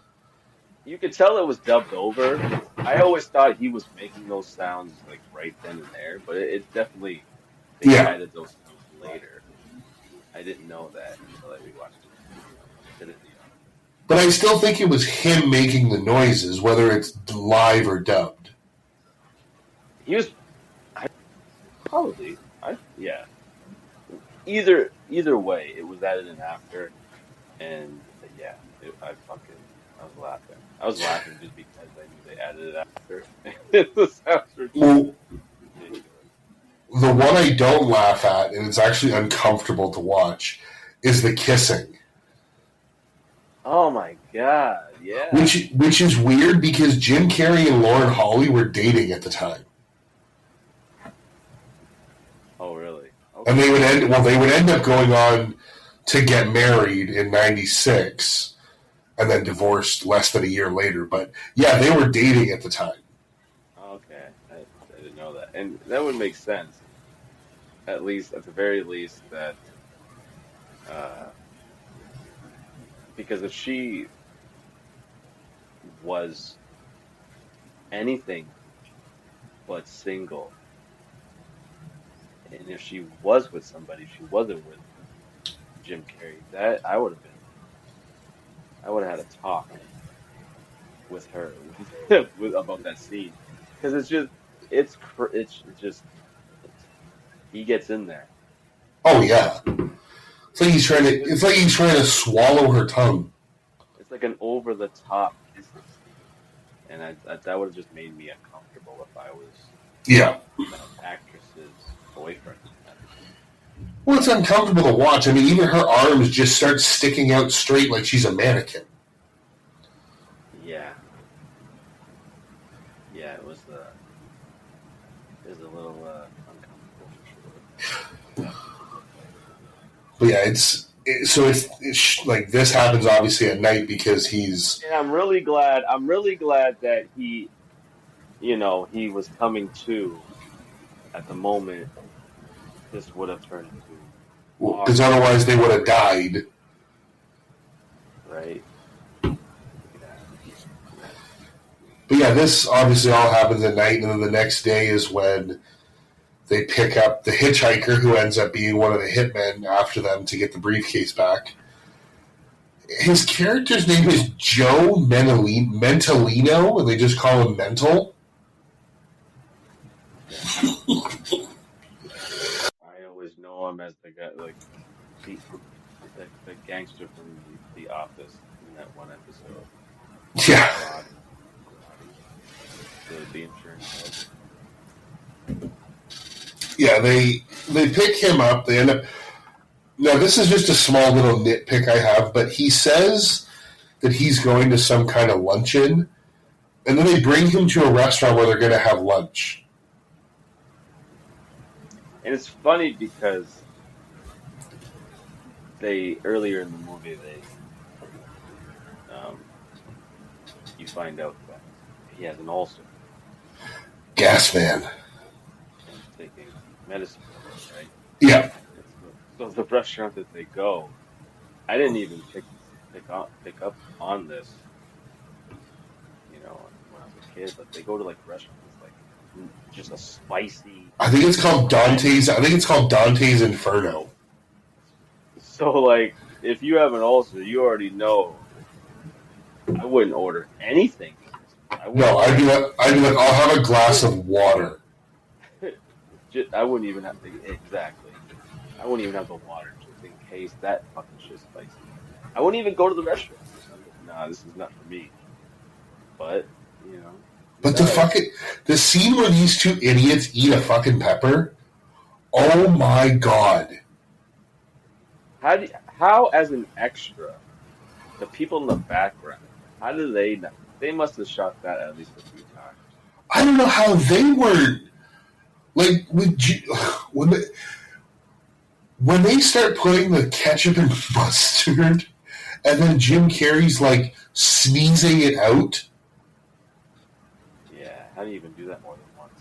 You could tell it was dubbed over. I always thought he was making those sounds like right then and there, but it definitely they added those sounds later. I didn't know that until I rewatched it. But I still think it was him making the noises, whether it's live or dubbed. He was yeah. Either way, it was added in after, and yeah, I was laughing. I was laughing just because I knew they added it after. The sounds were Well, the one I don't laugh at, and it's actually uncomfortable to watch, is the kissing. Oh my god, yeah. Which is weird because Jim Carrey and Lauren Holly were dating at the time. Oh really? Okay. And they would end up going on to get married in '96 and then divorced less than a year later. But yeah, they were dating at the time. Okay, I didn't know that. And that would make sense. At the very least, that because if she was anything but single, and if she was with somebody, she wasn't with Jim Carrey, that I would have had a talk with her about that scene, because he gets in there. Oh yeah. It's like he's trying to swallow her tongue. It's like an over the top kissing scene, and that would have just made me uncomfortable if I was that actress's boyfriend. Well, it's uncomfortable to watch. I mean, even her arms just start sticking out straight like she's a mannequin. Yeah. Yeah, it was a little uncomfortable for sure. But yeah, it's like this happens obviously at night because he's. And I'm really glad that he, he was coming to at the moment this would have turned into Because otherwise they would have died. right? But yeah, this obviously all happens at night, and then the next day is when they pick up the hitchhiker who ends up being one of the hitmen after them to get the briefcase back. His character's name is Joe Mentalino, and they just call him Mental. I always know him as the guy, like the gangster from the Office in that one episode. Yeah. The insurance. Yeah, they pick him up. They end up. Now, this is just a small little nitpick I have, but he says that he's going to some kind of luncheon, and then they bring him to a restaurant where they're going to have lunch. And it's funny because earlier in the movie you find out that he has an ulcer. Gas man. And taking medicine, right? Yeah. So the restaurant that they go, I didn't even pick up on this, when I was a kid. But they go to like a restaurant that's like just a spicy. I think it's called Dante's. I think it's called Dante's Inferno. So like, if you have an ulcer, you already know. I wouldn't order anything. No, I'd be like, I'll have a glass of water. I wouldn't even have to exactly. I wouldn't even have the water just in case that fucking shit's spicy. I wouldn't even go to the restaurant. Nah, this is not for me. But But the scene where these two idiots eat a fucking pepper. Oh my god! How as an extra, the people in the background, how do they know? They must have shot that at least a few times. I don't know how they were. Like when they start putting the ketchup and mustard, and then Jim Carrey's like sneezing it out. Yeah, how do you even do that more than once?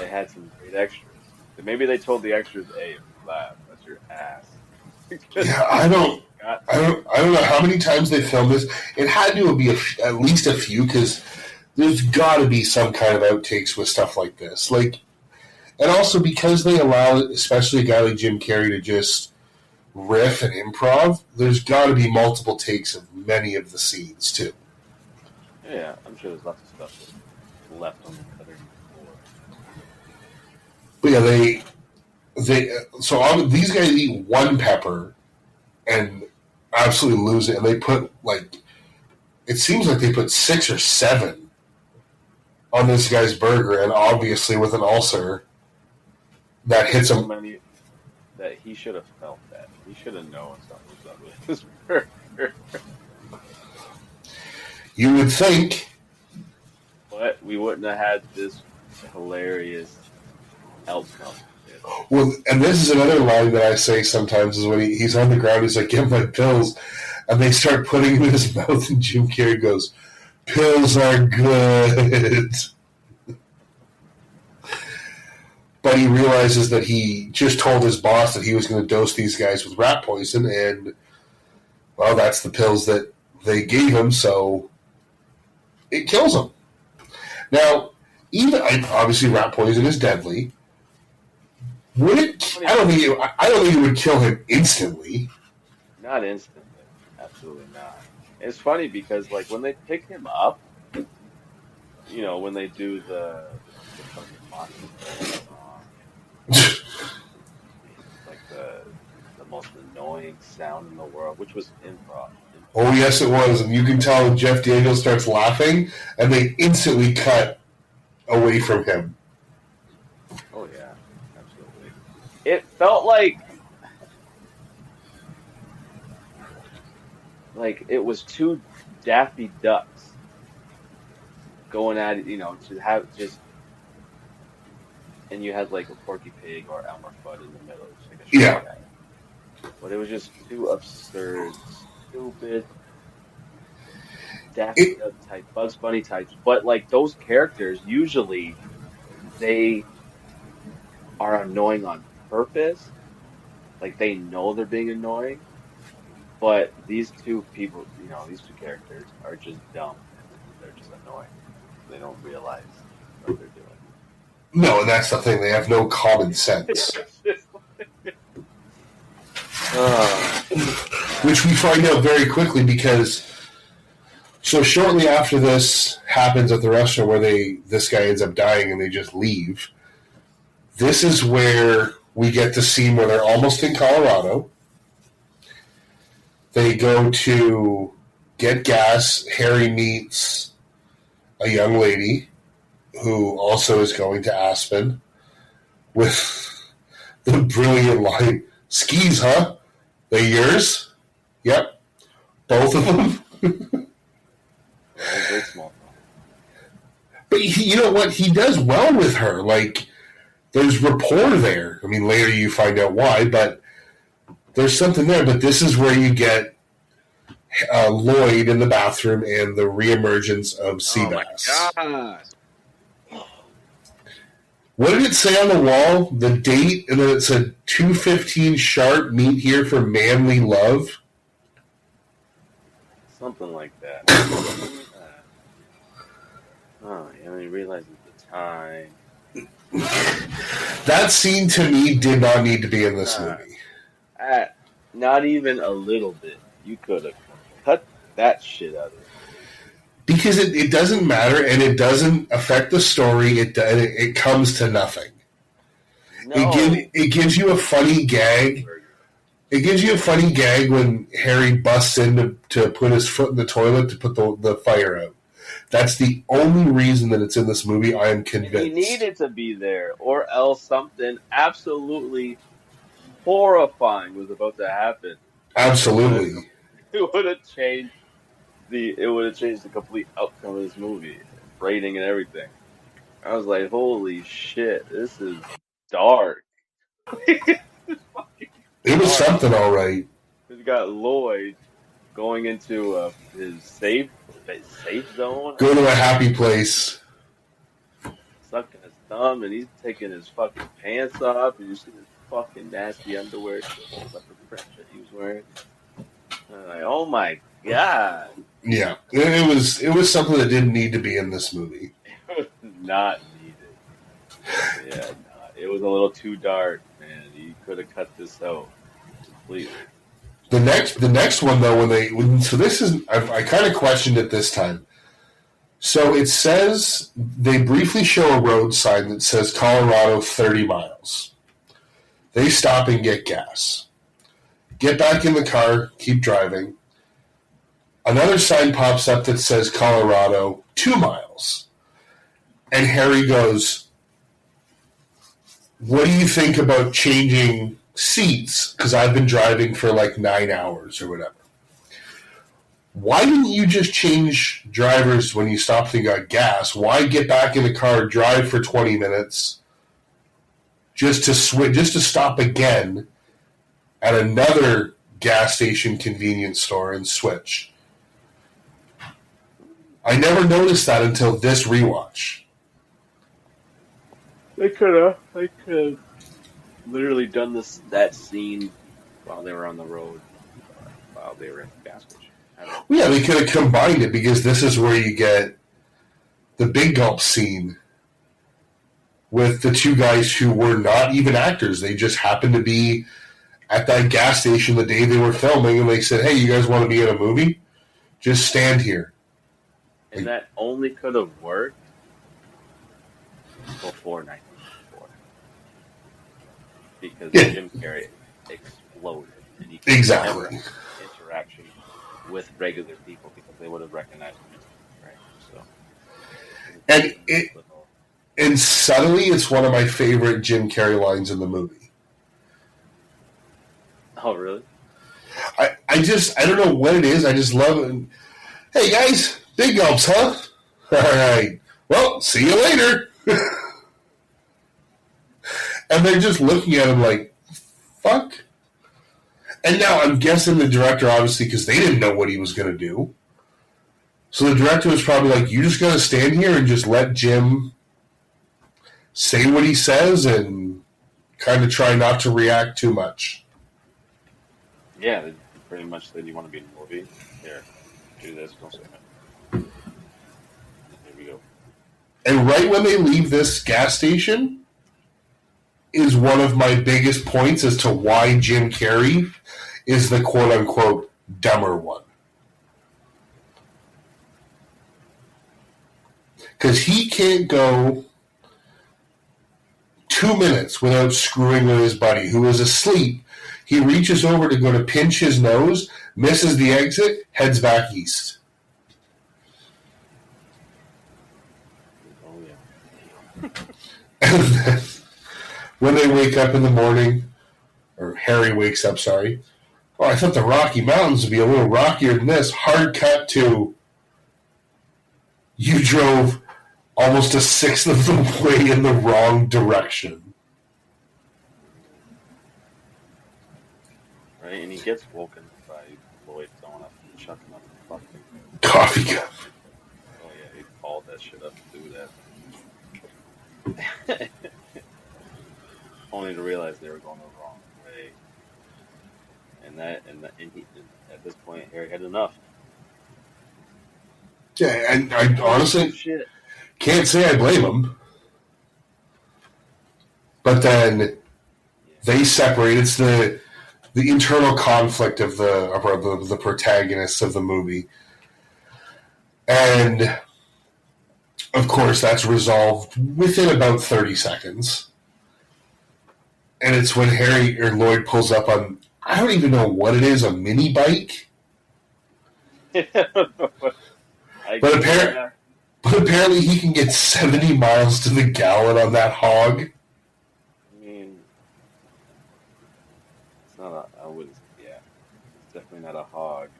They had some great extras. Maybe they told the extras, "Hey, if you laugh, that's your ass." Yeah, I don't know how many times they filmed this. It had to be at least a few, because there's got to be some kind of outtakes with stuff like this. Like, and also because they allow, especially a guy like Jim Carrey, to just riff and improv, there's got to be multiple takes of many of the scenes too. Yeah, I'm sure there's lots of stuff that's left on the cutting board. But yeah, these guys eat one pepper and absolutely lose it, and they put it seems like they put 6 or 7 on this guy's burger, and obviously with an ulcer that hits him. So many that he should have felt that. He should have known something was up with this burger. You would think. But we wouldn't have had this hilarious outcome. Well, and this is another line that I say sometimes is when he's on the ground, he's like, "Get my pills," and they start putting him in his mouth, and Jim Carrey goes, "Pills are good." But he realizes that he just told his boss that he was going to dose these guys with rat poison, and, well, that's the pills that they gave him, so it kills him. Now, obviously rat poison is deadly. Would it? I don't think it would kill him instantly. Not instantly. Absolutely not. It's funny because, like, when they pick him up, when they do the fucking Mockingbird song, like the most annoying sound in the world, which was improv. Oh, yes, it was. And you can tell Jeff Daniels starts laughing, and they instantly cut away from him. Oh, yeah. Absolutely. It felt like it was two Daffy Ducks going at it, to have just, and you had like a Porky Pig or Elmer Fudd in the middle. Like a Yeah. guy. But it was just too absurd, stupid, Daffy Duck type, Bugs Bunny types. But like those characters, usually they are annoying on purpose. Like they know they're being annoying, but these two people, these two characters are just dumb and they're just annoying. They don't realize what they're doing. No, and that's the thing. They have no common sense. Which we find out very quickly because so shortly after this happens at the restaurant where this guy ends up dying and they just leave, this is where we get the scene where they're almost in Colorado. They go to get gas. Harry meets a young lady who also is going to Aspen with the brilliant line, "Skis, huh? They yours?" Yep. Both of them. Very small. But you know what? He does well with her. Like, there's rapport there. I mean, later you find out why, but there's something there. But this is where you get Lloyd in the bathroom and the reemergence of Seabass. Oh my God. What did it say on the wall? The date, and then it said 2:15 sharp, meet here for manly love. Something like that. Oh, you didn't realize at the time. That scene to me did not need to be in this movie. Not even a little bit. You could have cut that shit out of it. Because it doesn't matter and it doesn't affect the story. It comes to nothing. No. It gives you a funny gag. It gives you a funny gag when Harry busts in to put his foot in the toilet to put the fire out. That's the only reason that it's in this movie, I am convinced. He needed to be there, or else something absolutely horrifying was about to happen. Absolutely. It would have changed the complete outcome of this movie, rating and everything. I was like, holy shit, this is dark. It was something, all right. He's got Lloyd going into his safe zone. Go to a happy place. Sucking his thumb, and he's taking his fucking pants off, and you see his fucking nasty underwear, leopard print that he was wearing. I'm like, oh my god. Yeah, it was something that didn't need to be in this movie. It was not needed. Yeah, it was a little too dark, man. You could have cut this out completely. The next one though, so this is I kind of questioned it this time. So it says they briefly show a road sign that says Colorado 30 miles. They stop and get gas. Get back in the car, keep driving. Another sign pops up that says Colorado 2 miles. And Harry goes, "What do you think about changing seats? Because I've been driving for like 9 hours or whatever." Why didn't you just change drivers when you stopped and got gas? Why get back in the car, drive for 20 minutes, just to stop again at another gas station convenience store and switch? I never noticed that until this rewatch. They could have literally done that scene while they were on the road, while they were in the gas station. Yeah, they could have combined it because this is where you get the big gulp scene with the two guys who were not even actors. They just happened to be at that gas station the day they were filming, and they said, "Hey, you guys want to be in a movie? Just stand here." And that only could have worked before 1994. Because Jim Carrey exploded. And he could Exactly. never have interaction with regular people because they would have recognized him. Right? So, And subtly, it's one of my favorite Jim Carrey lines in the movie. oh, really? I don't know what it is. I just love it. "Hey, guys, big gulps, huh? All right. Well, see you later." And they're just looking at him like, fuck. And now I'm guessing the director, obviously, because they didn't know what he was going to do. So the director was probably like, "You just got to stand here and just let Jim say what he says, and kind of try not to react too much. Yeah, they pretty much said, "You want to be in a movie? Here, do this. Don't say no." Here we go. And right when they leave this gas station is one of my biggest points as to why Jim Carrey is the quote-unquote dumber one. Because he can't go 2 minutes without screwing with his buddy, who is asleep. He reaches over to go to pinch his nose, misses the exit, heads back east. Oh yeah. And then when they wake up in the morning, or Harry wakes up, sorry. Oh, I thought the Rocky Mountains would be a little rockier than this. Hard cut to you drove almost a sixth of the way in the wrong direction. Right, and he gets woken by Lloyd going up and chucking up the fucking Coffee cup. Oh yeah, he called that shit up to do that. Only to realize they were going the wrong way. And he, at this point, Harry had enough. Yeah, and I honestly Shit. can't say I blame him. But then they separate. It's the internal conflict of the protagonists of the movie. And of course, that's resolved within about 30 seconds. And it's when Harry or Lloyd pulls up on, I don't even know what it is, a mini bike? But apparently he can get 70 miles to the gallon on that hog. I mean, it's not a, I wouldn't, yeah, it's definitely not a hog.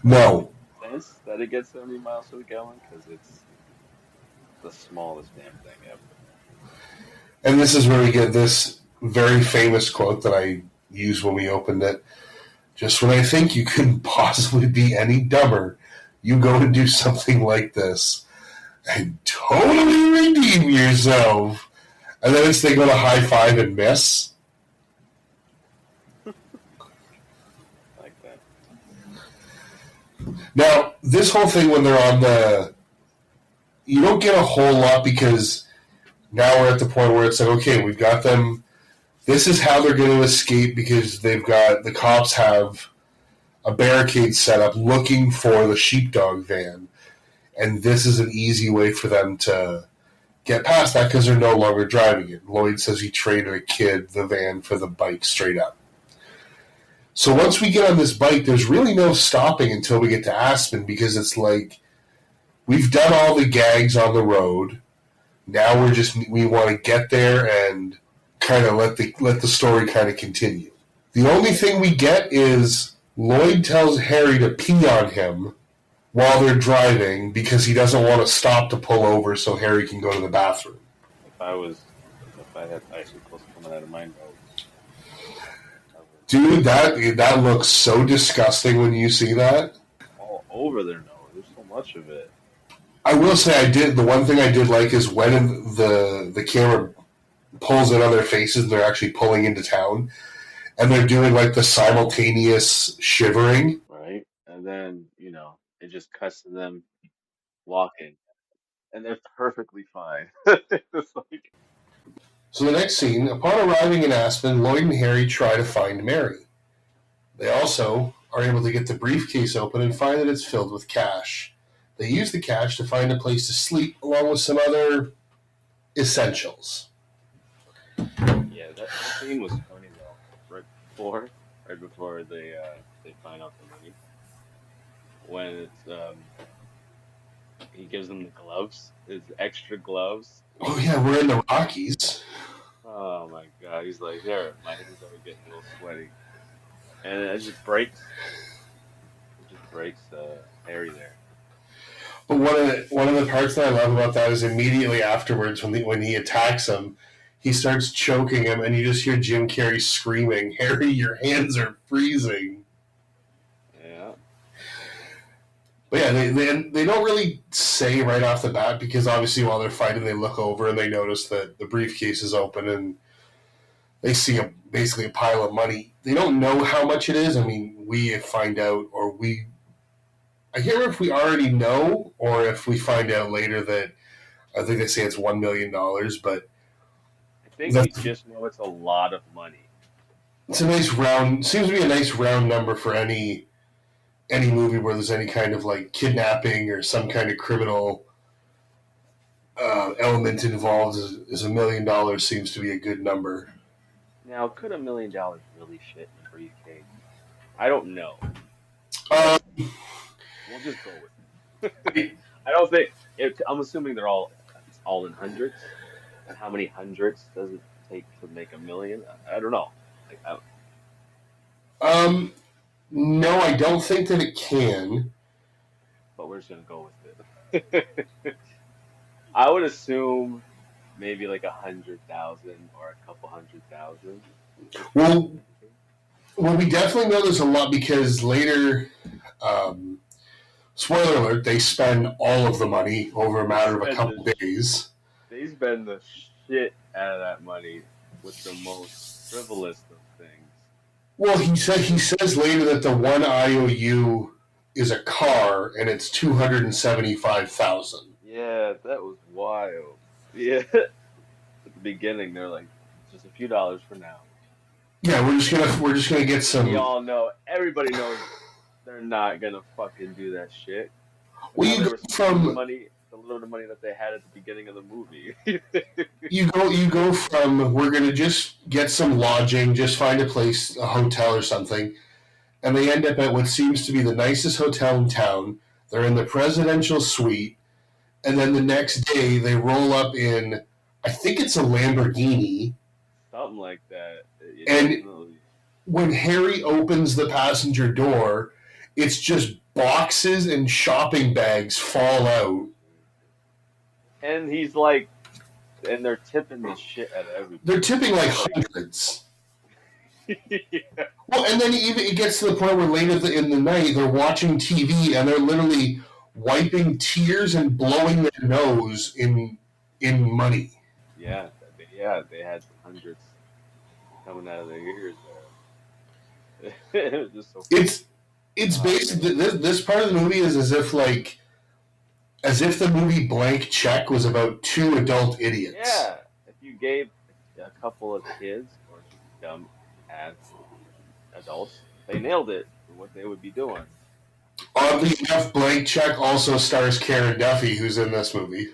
No. Sense that it gets 70 miles to the gallon because it's the smallest damn thing ever. And this is where we get this very famous quote that I used when we opened it. Just when I think you couldn't possibly be any dumber, you go and do something like this and totally redeem yourself. And then they go to high five and miss. Like that. Now, this whole thing when they're on the... You don't get a whole lot because now we're at the point where it's like, okay, we've got them... This is how they're going to escape because they've got... The cops have a barricade set up looking for the sheepdog van. And this is an easy way for them to get past that because they're no longer driving it. Lloyd says he traded a kid the van for the bike straight up. So once we get on this bike, there's really no stopping until we get to Aspen because it's like we've done all the gags on the road. Now we want to get there and kind of let the story kind of continue. The only thing we get is Lloyd tells Harry to pee on him while they're driving because he doesn't want to stop to pull over so Harry can go to the bathroom. If I had icicles coming out of my nose. Dude, that looks so disgusting when you see that. All over their nose. There's so much of it. I will say the one thing I did like is when the camera pulls in on their faces and they're actually pulling into town and they're doing like the simultaneous shivering. Right? And then, it just cuts to them walking. And they're perfectly fine. It's like... So the next scene, upon arriving in Aspen, Lloyd and Harry try to find Mary. They also are able to get the briefcase open and find that it's filled with cash. They use the cash to find a place to sleep along with some other essentials. Yeah, that scene was funny though. Right before they find out the money. When it's he gives them the gloves, his extra gloves. Oh yeah, we're in the Rockies. Oh my god, he's like, there, my hands are getting a little sweaty. And it just breaks Harry there. But one of the parts that I love about that is immediately afterwards when he attacks him, he starts choking him, and you just hear Jim Carrey screaming, "Harry, your hands are freezing." Yeah. But yeah, they don't really say right off the bat because obviously while they're fighting, they look over and they notice that the briefcase is open, and they see basically a pile of money. They don't know how much it is. I mean, we find out, or I can't remember if we already know or if we find out later that I think they say it's $1 million, but I think we that's just know it's a lot of money. it's a nice round. Seems to be a nice round number for any movie where there's any kind of like kidnapping or some kind of criminal element involved. Is $1 million seems to be a good number. Now, could $1 million really fit in a briefcase? I don't know, but Uh, we'll just go with it. I don't think I'm assuming it's all in hundreds. And how many hundreds does it take to make a million? I don't know. Like, um, no, I don't think that it can. but we're just gonna go with it. I would assume maybe like 100,000 or a couple 100,000 just for Well, simplicity. well, we definitely know there's a lot because later, um, spoiler alert, they spend all of the money over a They matter of a spend the couple days. they spend the shit out of that money with the most frivolous of things. Well, he says later that the one IOU is a car and it's 275,000. Yeah, that was wild. Yeah, at the beginning they're like, just a few dollars for now. Yeah, we're just gonna get We some. all know, everybody knows they're not gonna fucking do that shit. But Well, now you they go were spending from the little bit of money that they had at the beginning of the movie. you go from we're gonna just get some lodging, just find a place, a hotel or something, and they end up at what seems to be the nicest hotel in town. They're in the presidential suite, and then the next day they roll up in, I think it's a Lamborghini, Something like that. It and definitely. when Harry opens the passenger door, it's just boxes and shopping bags fall out. And he's like, and they're tipping the shit out of They're everybody. tipping like Like, hundreds. yeah. Well, and then even it gets to the point where late in the night they're watching TV and they're literally wiping tears and blowing their nose in money. Yeah, they had hundreds coming out of their ears there. It was just so funny. It's it's Oh basically man. this part of the movie is as if the movie Blank Check was about two adult idiots. Yeah, if you gave a couple of kids or just dumb ass adults, they nailed it for what they would be doing. Oddly enough, Blank Check also stars Karen Duffy, who's in this movie.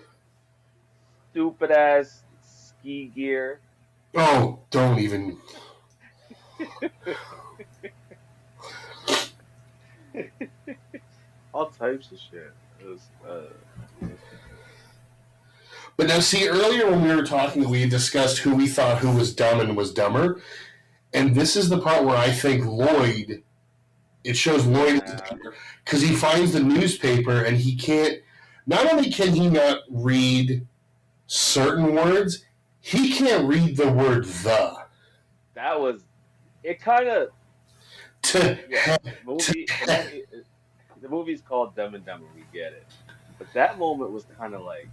Stupid ass ski gear. Oh, don't even. All types of shit. It was But now, see, earlier when we were talking, we discussed who we thought who was dumb and was dumber. And this is the part where I think Lloyd, it shows Lloyd is yeah, dumber because he finds the newspaper and he can't, not only can he not read certain words, he can't read the word the. that was it. Kind of To, yeah. to, The movie's called Dumb and Dumber. We get it, but that moment was kind of like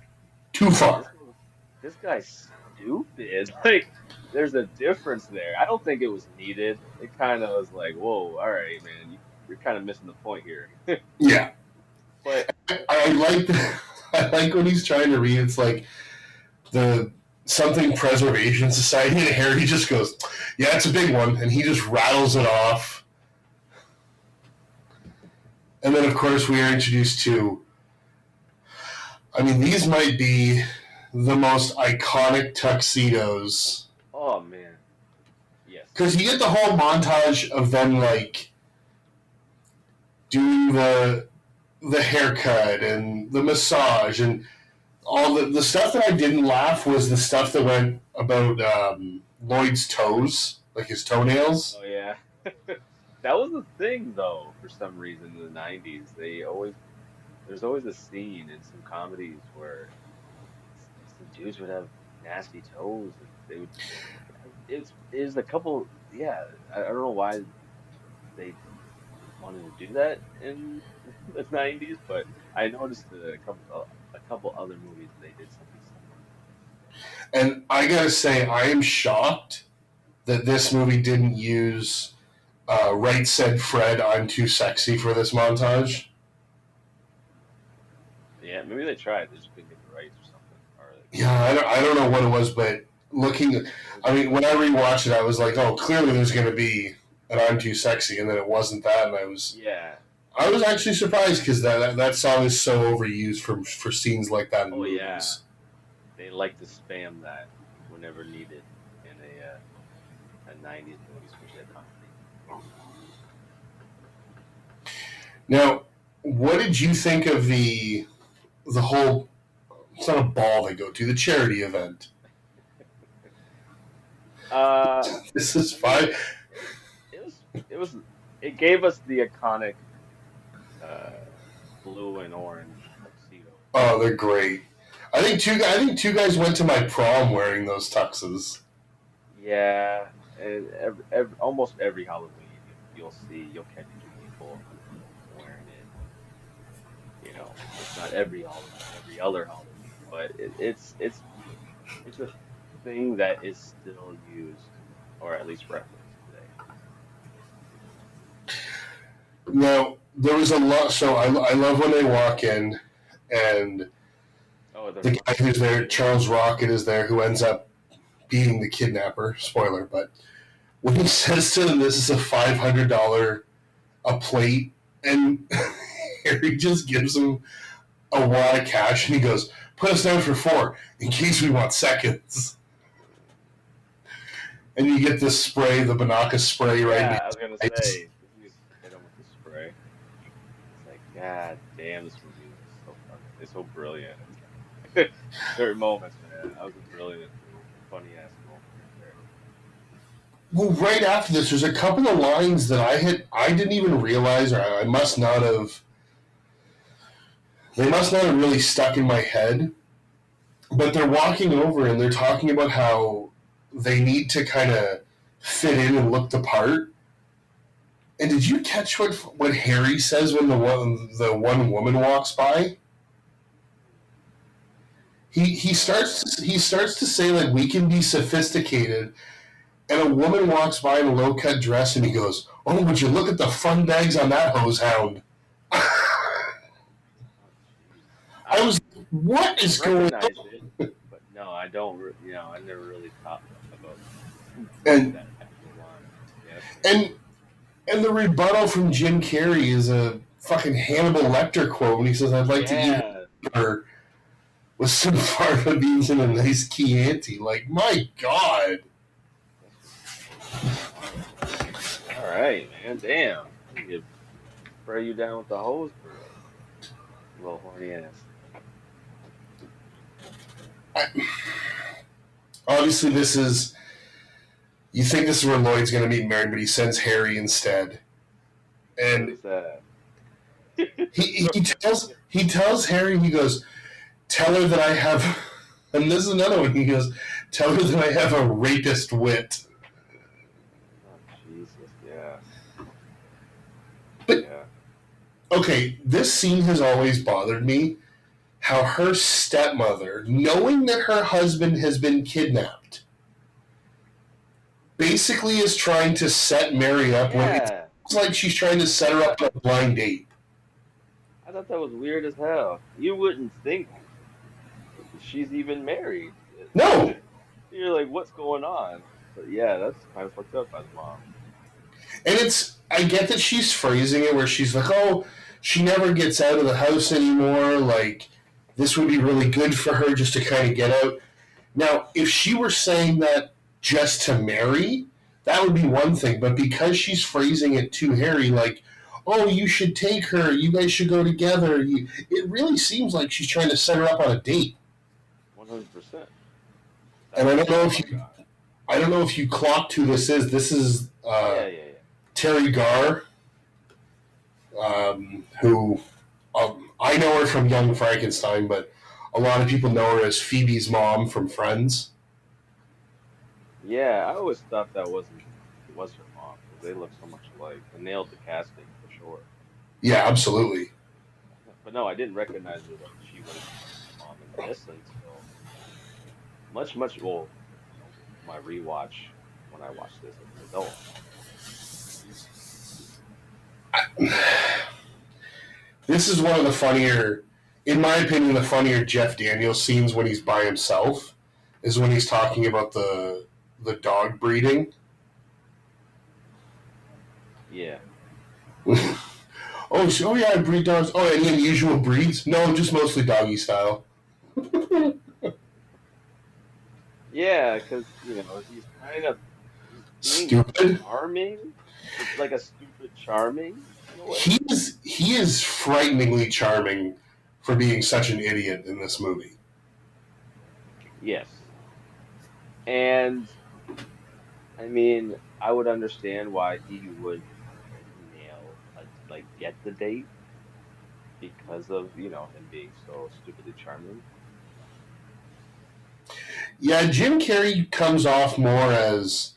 too this. far. This guy's stupid. Like, there's a difference there. I don't think it was needed. It kind of was like, whoa, all right, man, you're kind of missing the point here. Yeah. But I like I like when he's trying to read. It's like the something preservation society, and Harry just goes, "Yeah, it's a big one," and he just rattles it off. And then, of course, we are introduced to. I mean, these might be the most iconic tuxedos oh man, yes, because you get the whole montage of them like doing the haircut and the massage and all the stuff that I didn't laugh was the stuff that went about Lloyd's toes, like his toenails. oh yeah. That was the thing though. For some reason in the '90s, there's always a scene in some comedies where some dudes would have nasty toes, and they would. It's a couple. Yeah, I don't know why they wanted to do that in the '90s, but I noticed a couple other movies they did something similar. And I gotta say, I am shocked that this movie didn't use Right Said Fred, I'm Too Sexy for this montage. Yeah, maybe they tried. They just couldn't get the rights or something. Or Yeah, I don't know what it was, but looking, I mean, when I rewatched it, I was like, oh, clearly there's going to be an I'm Too Sexy, and then it wasn't that, and yeah. I was actually surprised because that song is so overused for scenes like that in Oh yeah. movies. They like to spam that whenever needed in a 90s movie, especially a comedy. Now, what did you think of the whole? It's not a ball they go to, the charity event. This is I mean, fine. it was it was it gave us the iconic uh blue and orange tuxedos. Oh, they're great. I think two guys went to my prom wearing those tuxes. Yeah, and almost every Halloween you'll catch people wearing it. You know, if not every Halloween, every other Halloween, but it's a thing that is still used or at least referenced today. Now there was a lot. So I love when they walk in, and Oh, the the guy who's there, Charles Rocket, is there, who ends up being the kidnapper. Spoiler, but when he says to them, "This is a $500 a plate," and Harry just gives him a wad of cash, and he goes, "Put us down for 4 in case we want seconds." And you get this spray, the Banaka spray, right? yeah, I was gonna say you just hit him with the spray. It's like, God damn, this movie is so fucking, it's so brilliant. Certain moments, man, that was a brilliant, funny ass moment right there. Well, right after this, there's a couple of lines that I didn't even realize, or I must not have. They must not have really stuck in my head. But they're walking over and they're talking about how they need to kind of fit in and look the part. And did you catch what Harry says when the one woman walks by? He starts to say, like, we can be sophisticated, and a woman walks by in a low cut dress and he goes, "Oh, would you look at the fun bags on that hose hound?" Oh, jeez. I was, what I is going on? recognize it, but no, I don't. I never really thought about And that actual line. Yeah, that's pretty and cool. and the rebuttal from Jim Carrey is a fucking Hannibal Lecter quote when he says, "I'd like to eat Yeah. her with some fava beans and a nice Chianti." Like, my God. That's just horrible. All right, man. Damn. You could spray you down with the hose for a little horny ass. I, obviously, you think this is where Lloyd's going to meet Mary, but he sends Harry instead. So And sad. he tells Harry, he goes, "Tell her that I have," and this is another one. He goes, "Tell her that I have a rapist wit." Oh, Jesus. Yeah. But Yeah. okay, this scene has always bothered me. How her stepmother, knowing that her husband has been kidnapped, basically is trying to set Mary up when it's Yeah. like she's trying to set I her thought up on a blind date. I thought that was weird as hell. You wouldn't think she's even married. No, You're like, what's going on? But yeah, that's kind of fucked up by the mom. and I get that she's phrasing it where she's like, "Oh, she never gets out of the house anymore. Like, this would be really good for her just to kind of get out." Now, if she were saying that just to Mary, that would be one thing. But because she's phrasing it to Harry, like, "Oh, you should take her. You guys should go together," it really seems like she's trying to set her up on a date. 100%. And That's oh my God. I don't know if you clocked who this is. This is Yeah, yeah, yeah. Terry Garr, who I know her from Young Frankenstein, but a lot of people know her as Phoebe's mom from Friends. Yeah, I always thought that was her mom because they look so much alike. They nailed the casting for sure. Yeah, absolutely. But no, I didn't recognize her that she was the mom in this until much, much well, my rewatch when I watched this as an adult. This is one of the funnier, in my opinion, the funnier Jeff Daniels scenes when he's by himself is when he's talking about the dog breeding. Yeah. Oh yeah, I breed dogs. Oh, any unusual breeds? No, just mostly doggy style. Yeah, because he's kind of he's being Stupid. charming, but like a stupid charming in a way. He is frighteningly charming for being such an idiot in this movie. Yes. And I mean, I would understand why he would get the date because of, him being so stupidly charming. Yeah, Jim Carrey comes off more as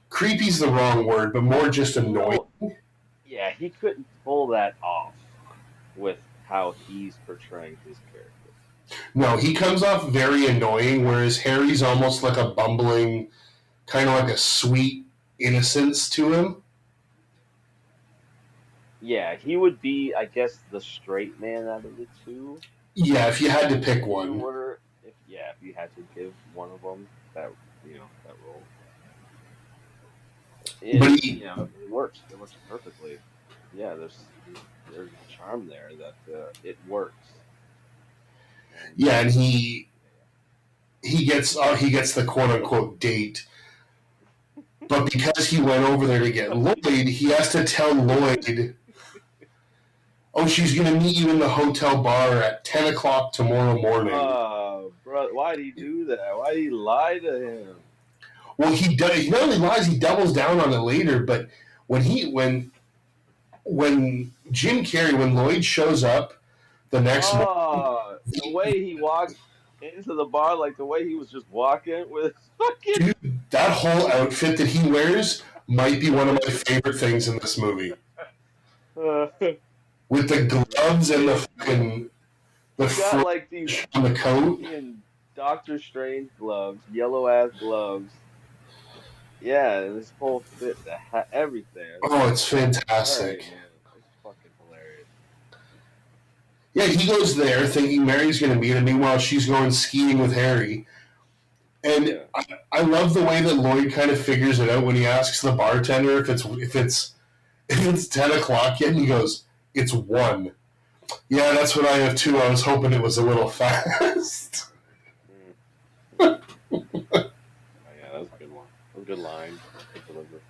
creepy's the wrong word, but more just annoying. Yeah, he couldn't pull that off with how he's portraying his character. No, he comes off very annoying, whereas Harry's almost like a bumbling, kind of like a sweet innocence to him. Yeah, he would be, I guess, the straight man out of the two. Yeah, if you had to pick In one. order, if you had to give one of them that role, But it works. It works perfectly. Yeah, there's a charm there that it works. And yeah, and he gets the quote unquote date, but because he went over there to get Lloyd, he has to tell Lloyd, "Oh, she's going to meet you in the hotel bar at 10 o'clock tomorrow morning." oh, bro, why'd he do that? Why'd he lie to him? Well, he does. He not only lies, he doubles down on it later. But when Jim Carrey, when Lloyd shows up the next morning, Oh, the way he walked into the bar, like the way he was just walking with fucking. dude, that whole outfit that he wears might be one of my favorite things in this movie. With the gloves and the fucking got like these on the coat. Doctor Strange gloves, yellow ass gloves. Yeah, this whole fit, everything. Oh, it's fantastic. Right, man. It's fucking hilarious. Yeah, he goes there thinking Mary's going to meet him. Meanwhile, she's going skiing with Harry. And Yeah. I love the way that Lloyd kind of figures it out when he asks the bartender if it's 10 o'clock yet, and he goes, "It's 1." Yeah, that's what I have too. I was hoping it was a little fast. Oh, yeah, that was a good one. That was a good line. Good delivery.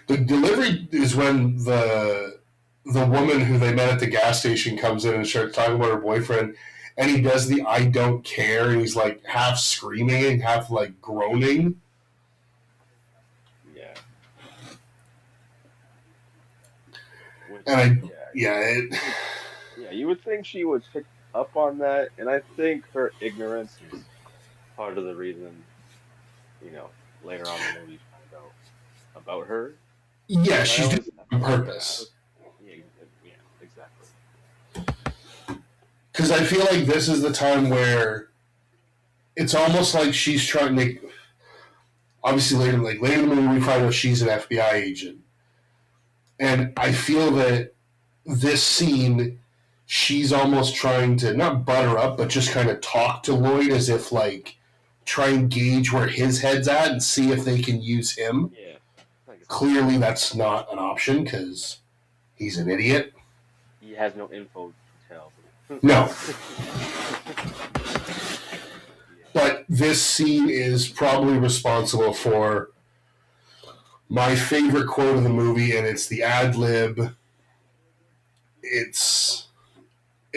The delivery is when the woman who they met at the gas station comes in and starts talking about her boyfriend, and he does the "I don't care," and he's like half screaming and half like groaning. Yeah. And yeah, you would think she would pick up on that, and I think her ignorance is part of the reason, later on in the movie you find out about her. Yeah, she's doing it on purpose. Yeah, exactly. Because I feel like this is the time where it's almost like she's trying to. Obviously, later in the movie, we find out she's an FBI agent, and I feel that this scene, she's almost trying to not butter up, but just kind of talk to Lloyd as if like try and gauge where his head's at and see if they can use him. Yeah. Clearly, that's not an option because he's an idiot. He has no info to tell. No. But this scene is probably responsible for my favorite quote of the movie, and it's the ad lib. It's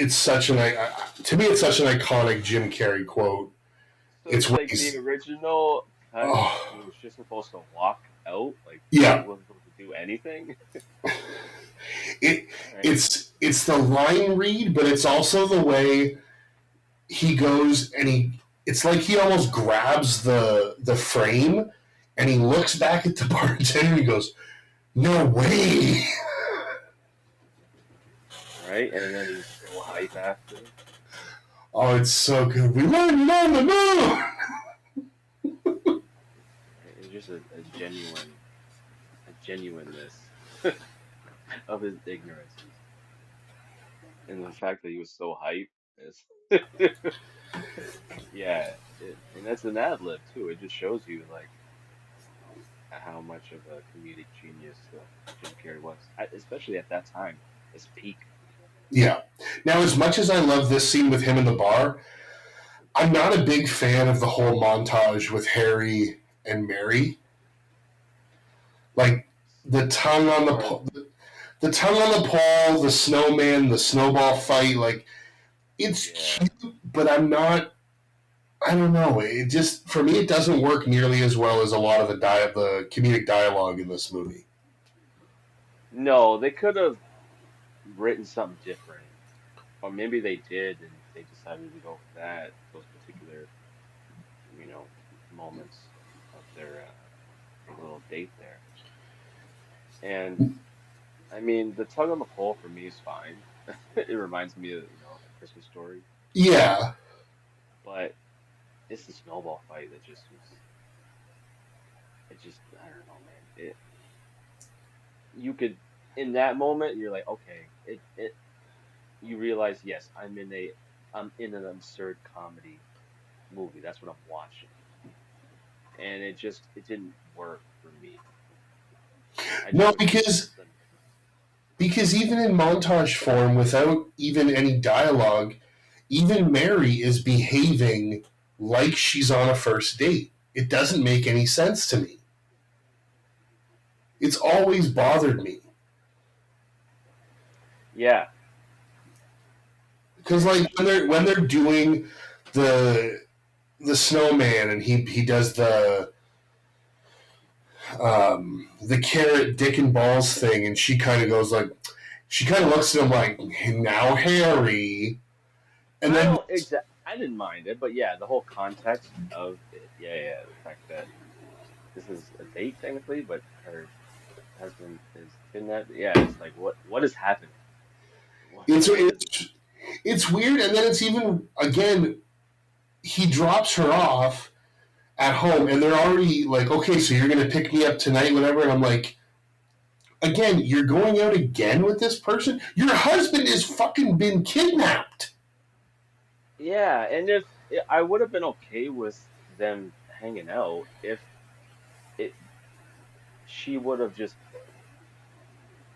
such to me it's such an iconic Jim Carrey quote. So It's like the original he was just supposed to walk out, like Yeah. he wasn't supposed to do anything. It's the line read, but it's also the way he goes and it's like he almost grabs the frame and he looks back at the bartender and he goes, "No way." Right? And then he's so hype after. Oh, it's so good. We landed on the moon. genuine a genuineness of his ignorances, and the fact that he was so hype is yeah, and that's an ad lib too. It just shows you like how much of a comedic genius Jim Carrey was, especially at that time, his peak. Yeah. Now, as much as I love this scene with him in the bar, I'm not a big fan of the whole montage with Harry and Mary. Like the tongue on Or the tongue on the pole, the snowman, the snowball fight. Like it's yeah, cute, but I'm not. I don't know. It just for me, it doesn't work nearly as well as a lot of the comedic dialogue in this movie. no, they could have written something different, or maybe they did, and they decided to go with that those particular, you know, moments of their little date there. And I mean, the tug on the pole for me is fine. It reminds me of, a Christmas story, Yeah. but it's the snowball fight that just was, it just, I don't know, man. You could, in that moment, you're like, okay, you realize, yes, I'm in an absurd comedy movie. That's what I'm watching. And it didn't work for me. I No, just needed something. because even in montage form, without even any dialogue, even Mary is behaving like she's on a first date. It doesn't make any sense to me. It's always bothered me Yeah. because like when they're doing the snowman and he does the carrot dick and balls thing and she kind of goes like she kind of looks at him like now Harry and then I didn't mind it, but yeah, the whole context of it, yeah, the fact that this is a date technically, but her husband is kidnapped. Yeah, it's like what is happening? it's What is it's it's weird and then it's even again he drops her off at home and they're already like okay so you're gonna pick me up tonight whatever and I'm like again you're going out again with this person your husband has fucking been kidnapped. Yeah, and if I would have been okay with them hanging out if it she would have just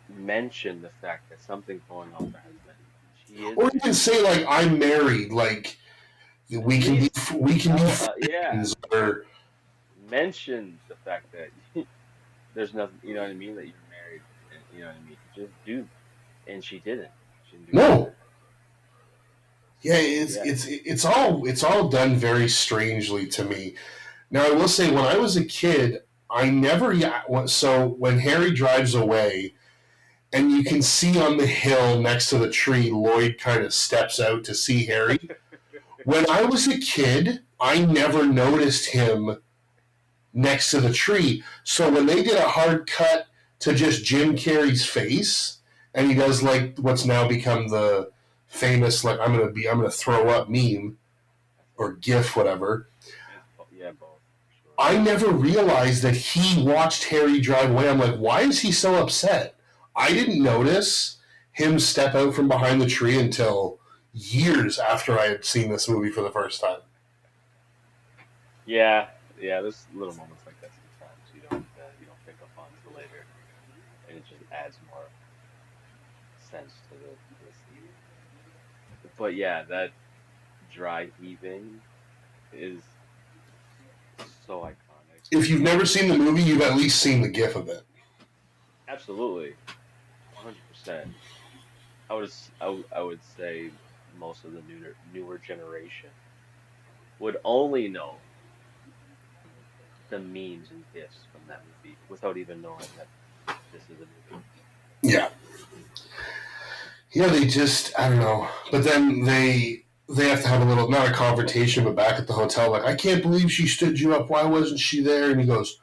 mentioned the fact that something's going on with her husband. She is Or even say like I'm married, like at least we can be yeah, friends, or mention the fact that there's nothing, you know what I mean, that you're married, and you know what I mean. Just do, and she didn't. She didn't do any of no, that. yeah, So yeah, it's all done very strangely to me. Now I will say when I was a kid, I never so when Harry drives away. And you can see on the hill next to the tree, Lloyd kind of steps out to see Harry. When I was a kid, I never noticed him next to the tree. So when they did a hard cut to just Jim Carrey's face, and he does like what's now become the famous like I'm gonna throw up meme that's or funny. GIF whatever. Yeah, both for sure. I never realized that he watched Harry drive away. I'm like, why is he so upset? I didn't notice him step out from behind the tree until years after I had seen this movie for the first time. Yeah, yeah. There's little moments like that sometimes you don't pick up on until later, and it just adds more sense to the scene. But yeah, that dry heaving is so iconic. If you've never seen the movie, you've at least seen the GIF of it. Absolutely, 100%. I would say most of the newer generation would only know the memes and gifs from that movie without even knowing that this is a movie. Yeah, yeah. They just I don't know, but then they have to have a little not a confrontation, but back at the hotel, like I can't believe she stood you up. Why wasn't she there? And he goes,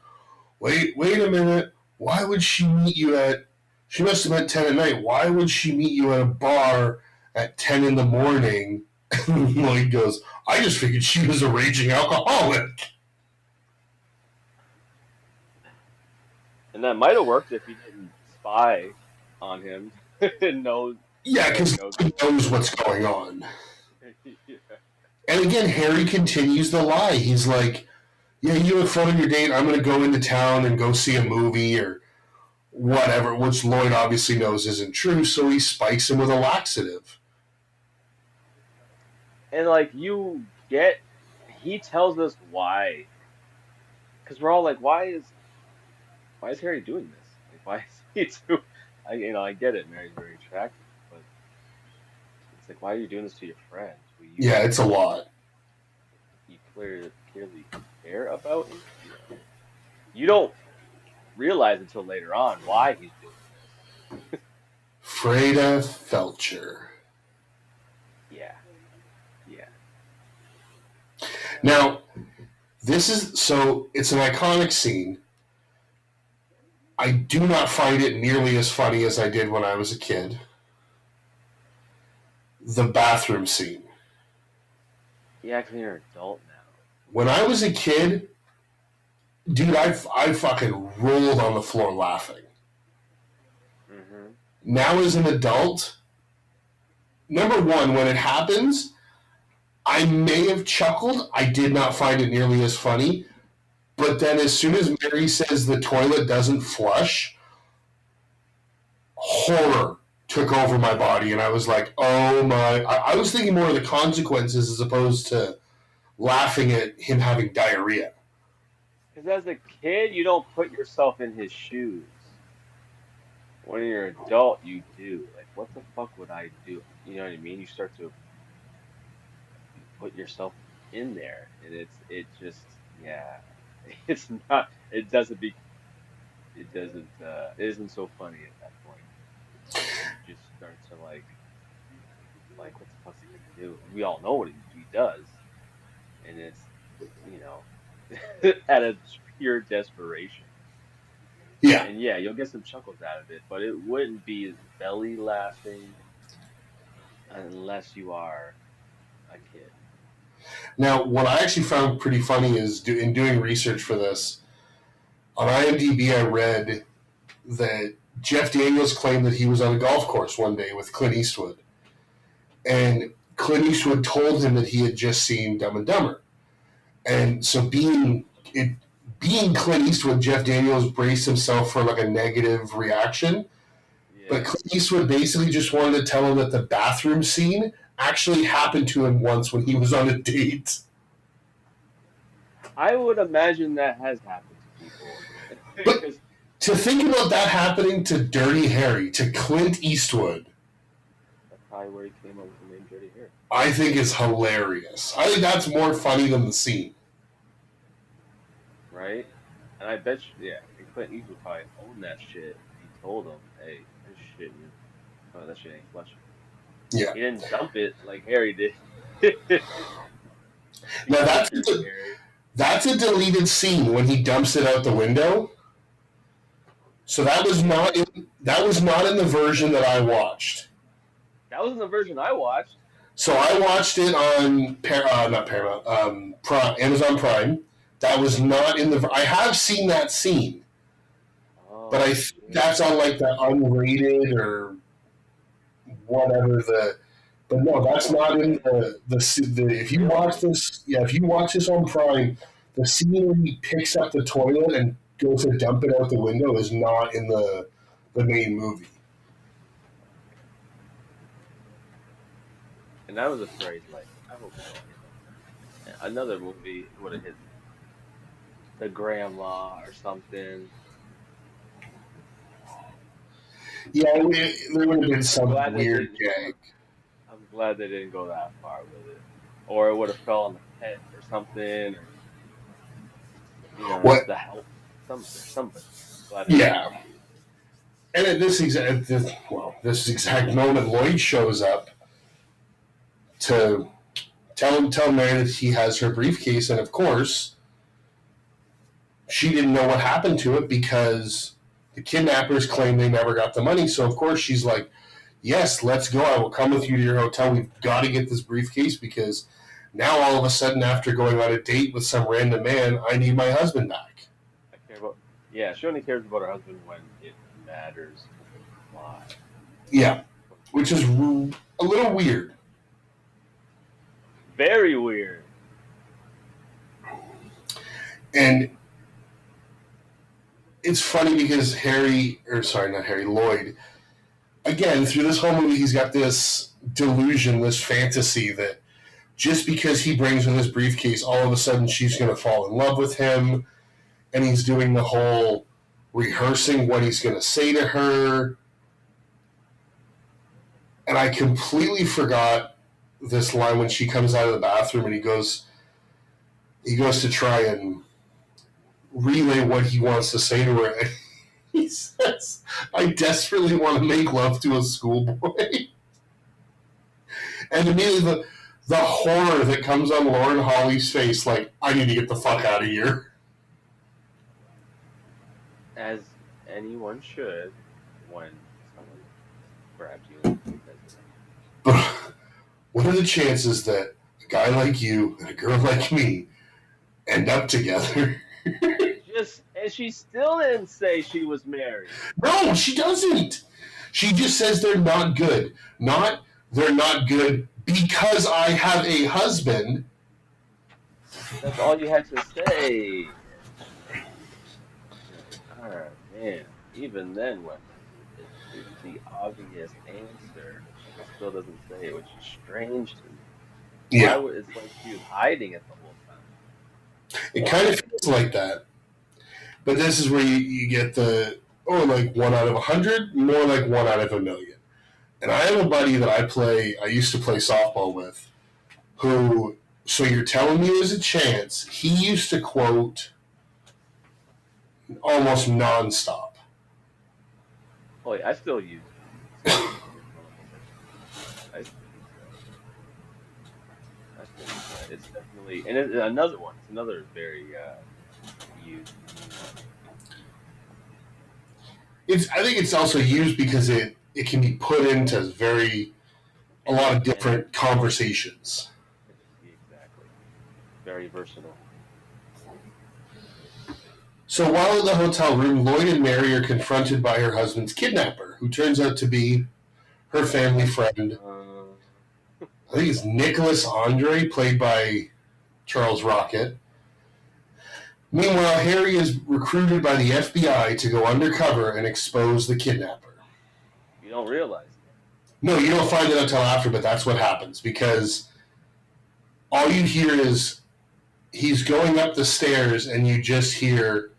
wait a minute. Why would she meet you at? She must have meant 10 at night. Why would she meet you at a bar at 10 in the morning? Lloyd goes, I just figured she was a raging alcoholic. And that might have worked if he didn't spy on him and Yeah, Harry because knows he about knows what's going on. it. Yeah. And again, Harry continues the lie. He's like, yeah, you look fun on your date. I'm going to go into town and go see a movie or whatever, which Lloyd obviously knows isn't true, so he spikes him with a laxative. And like he tells us why, because we're all like, why is Harry doing this? Like, why is he doing? I get it. Mary's very attractive, but it's like, why are you doing this to your friend who Yeah, it's a lot. you clearly care about? You don't realize until later on why he's doing this. Freda Felcher. Yeah, yeah. Now, it's an iconic scene. I do not find it nearly as funny as I did when I was a kid. The bathroom scene. Yeah, because you're an adult now. When I was a kid, dude, I fucking rolled on the floor laughing. Hmm. Now as an adult, number one, when it happens, I may have chuckled. I did not find it nearly as funny. But then as soon as Mary says the toilet doesn't flush, horror took over my body. And I was like, oh my. I was thinking more of the consequences as opposed to laughing at him having diarrhea. Because as a kid, you don't put yourself in his shoes. When you're an adult, you do. Like, what the fuck would I do? You know what I mean? You start to put yourself in there, and it just, yeah, it's not. It isn't so funny at that point. You just start to like, what the fuck's he gonna do? We all know what he does, and it's, you know, at a pure desperation. Yeah. And yeah, you'll get some chuckles out of it, but it wouldn't be as belly laughing unless you are a kid. Now, what I actually found pretty funny is in doing research for this, on IMDb I read that Jeff Daniels claimed that he was on a golf course one day with Clint Eastwood. And Clint Eastwood told him that he had just seen Dumb and Dumber. And so being Clint Eastwood, Jeff Daniels braced himself for like a negative reaction. But Yeah. Clint Eastwood basically just wanted to tell him that the bathroom scene actually happened to him once when he was on a date. I would imagine that has happened to people. But 'Cause to think about that happening to Dirty Harry, to Clint Eastwood, that's probably where he came up with the name Dirty Harry. I think is hilarious. I think that's more funny than the scene. Right? And I bet you, yeah, and Clint Eastwood probably owned that shit. He told him, hey, that shit ain't flushing. Yeah. He didn't dump it like Harry did. Now Dirty Harry. that's a deleted scene when he dumps it out the window. So that was not in the version that I watched. That wasn't the version I watched. So I watched it on not Paramount, Amazon Prime. That was not in the. I have seen that scene, Oh, but I think that's on like the unrated or whatever the. But no, that's not in the. If you watch this, if you watch this on Prime, the scene where he picks up the toilet and goes to dump it out the window is not in the main movie. and I was afraid, like, I hope another movie would have hit the grandma or something. Yeah, there would have been some Glad they weird didn't. gag. I'm glad they didn't go that far with it, or it would have fell on the head or something, or What? the help, something. Glad they Yeah. didn't. And at this exact moment, Lloyd shows up to tell Mary that he has her briefcase, and of course, she didn't know what happened to it because the kidnappers claim they never got the money. So of course she's like, "Yes, let's go. I will come with you to your hotel. We've got to get this briefcase because now all of a sudden, after going on a date with some random man, I need my husband back." I care about. Yeah, she only cares about her husband when it matters. Why? Yeah, which is a little weird. Very weird. And it's funny because Lloyd, again, through this whole movie, he's got this delusion, this fantasy that just because he brings with his briefcase, all of a sudden she's going to fall in love with him. And he's doing the whole rehearsing what he's going to say to her. And I completely forgot this line when she comes out of the bathroom and he goes to try and relay what he wants to say to her. And he says, I desperately want to make love to a schoolboy. And immediately the horror that comes on Lauren Holly's face, like, I need to get the fuck out of here. As anyone should when someone grabs you. But what are the chances that a guy like you and a girl like me end up together? And she still didn't say she was married. No, she doesn't. She just says they're not good. Not they're not good because I have a husband. That's all you had to say. Alright, man. Even then, when it's the obvious answer, she still doesn't say it, which is strange to me. Yeah. It's like she was hiding it the whole time. It kind of feels like that. But this is where you get the, like 1 out of 100, more like 1 out of 1,000,000. And I have a buddy that I used to play softball with, who, so you're telling me there's a chance, he used to quote almost nonstop. Oh, yeah, I still use it. I still use that. It's definitely, and another one. It's another very used. I think it's also used because it can be put into a lot of different conversations. Exactly. Very versatile. So while in the hotel room, Lloyd and Mary are confronted by her husband's kidnapper, who turns out to be her family friend. I think it's Nicholas Andre, played by Charles Rocket. Meanwhile, Harry is recruited by the FBI to go undercover and expose the kidnapper. You don't realize it. No, you don't find it until after, but that's what happens, because all you hear is he's going up the stairs and you just hear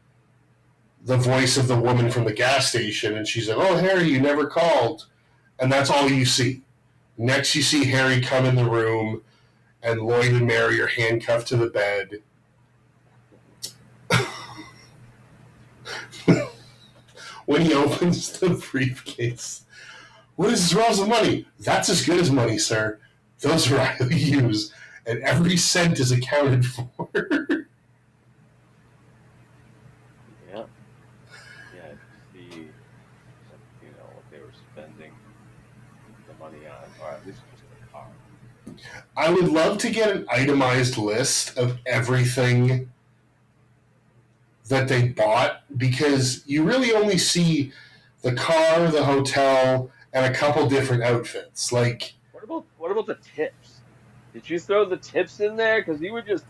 the voice of the woman from the gas station, and she's like, oh, Harry, you never called. And that's all you see. Next, you see Harry come in the room, and Lloyd and Mary are handcuffed to the bed. When he opens the briefcase, what is this rolls of money? That's as good as money, sir. Those are I use, and every cent is accounted for. Yeah. Yeah, see, what they were spending the money on, or at least just the car. I would love to get an itemized list of everything that they bought, because you really only see the car, the hotel, and a couple different outfits. Like, what about the tips? Did you throw the tips in there? Because you were just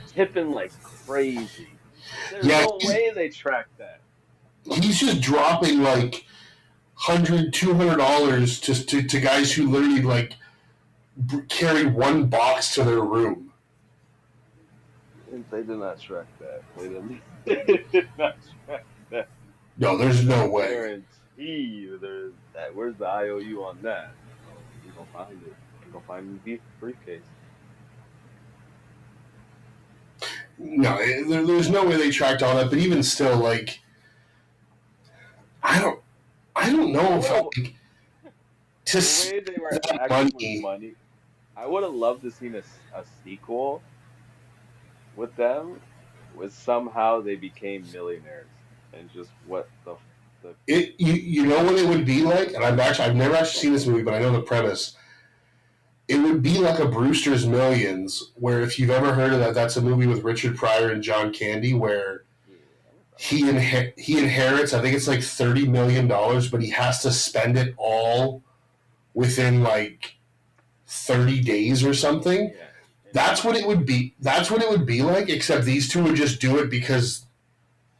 tipping like crazy. There's no way they tracked that. He's just dropping like $100, $200 just to guys who literally like carry one box to their room. They did not track that. They did not track that. No, there's no way. Guarantee there's that. Where's the IOU on that? You gonna find it. You gonna find the briefcase. No, there's no way they tracked all that. But even still, like, I don't know if like, to the way they were acting with money. I would have loved to seen a sequel with them, with somehow they became millionaires, and just what the you know what it would be like, and I've never actually seen this movie, but I know the premise. It would be like a Brewster's Millions, where if you've ever heard of that, that's a movie with Richard Pryor and John Candy, where he inherits, I think it's like $30 million, but he has to spend it all within like 30 days or something. Yeah. That's what it would be. That's what it would be like, except these two would just do it because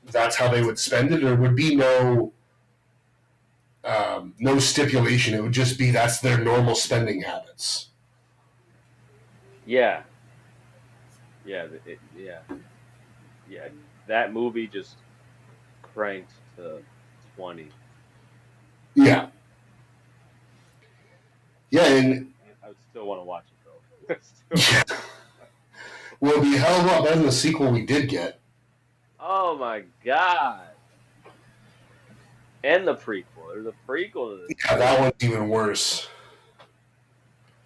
that's how they would spend it. There would be no stipulation. It would just be that's their normal spending habits. Yeah. Yeah. Yeah. That movie just cranked to 20. Yeah. Yeah, and I would still want to watch it though. yeah. Well, it'd be a hell of a lot better than the sequel we did get. Oh my God. And the prequel. There's a prequel to this Yeah, that too. one's even worse.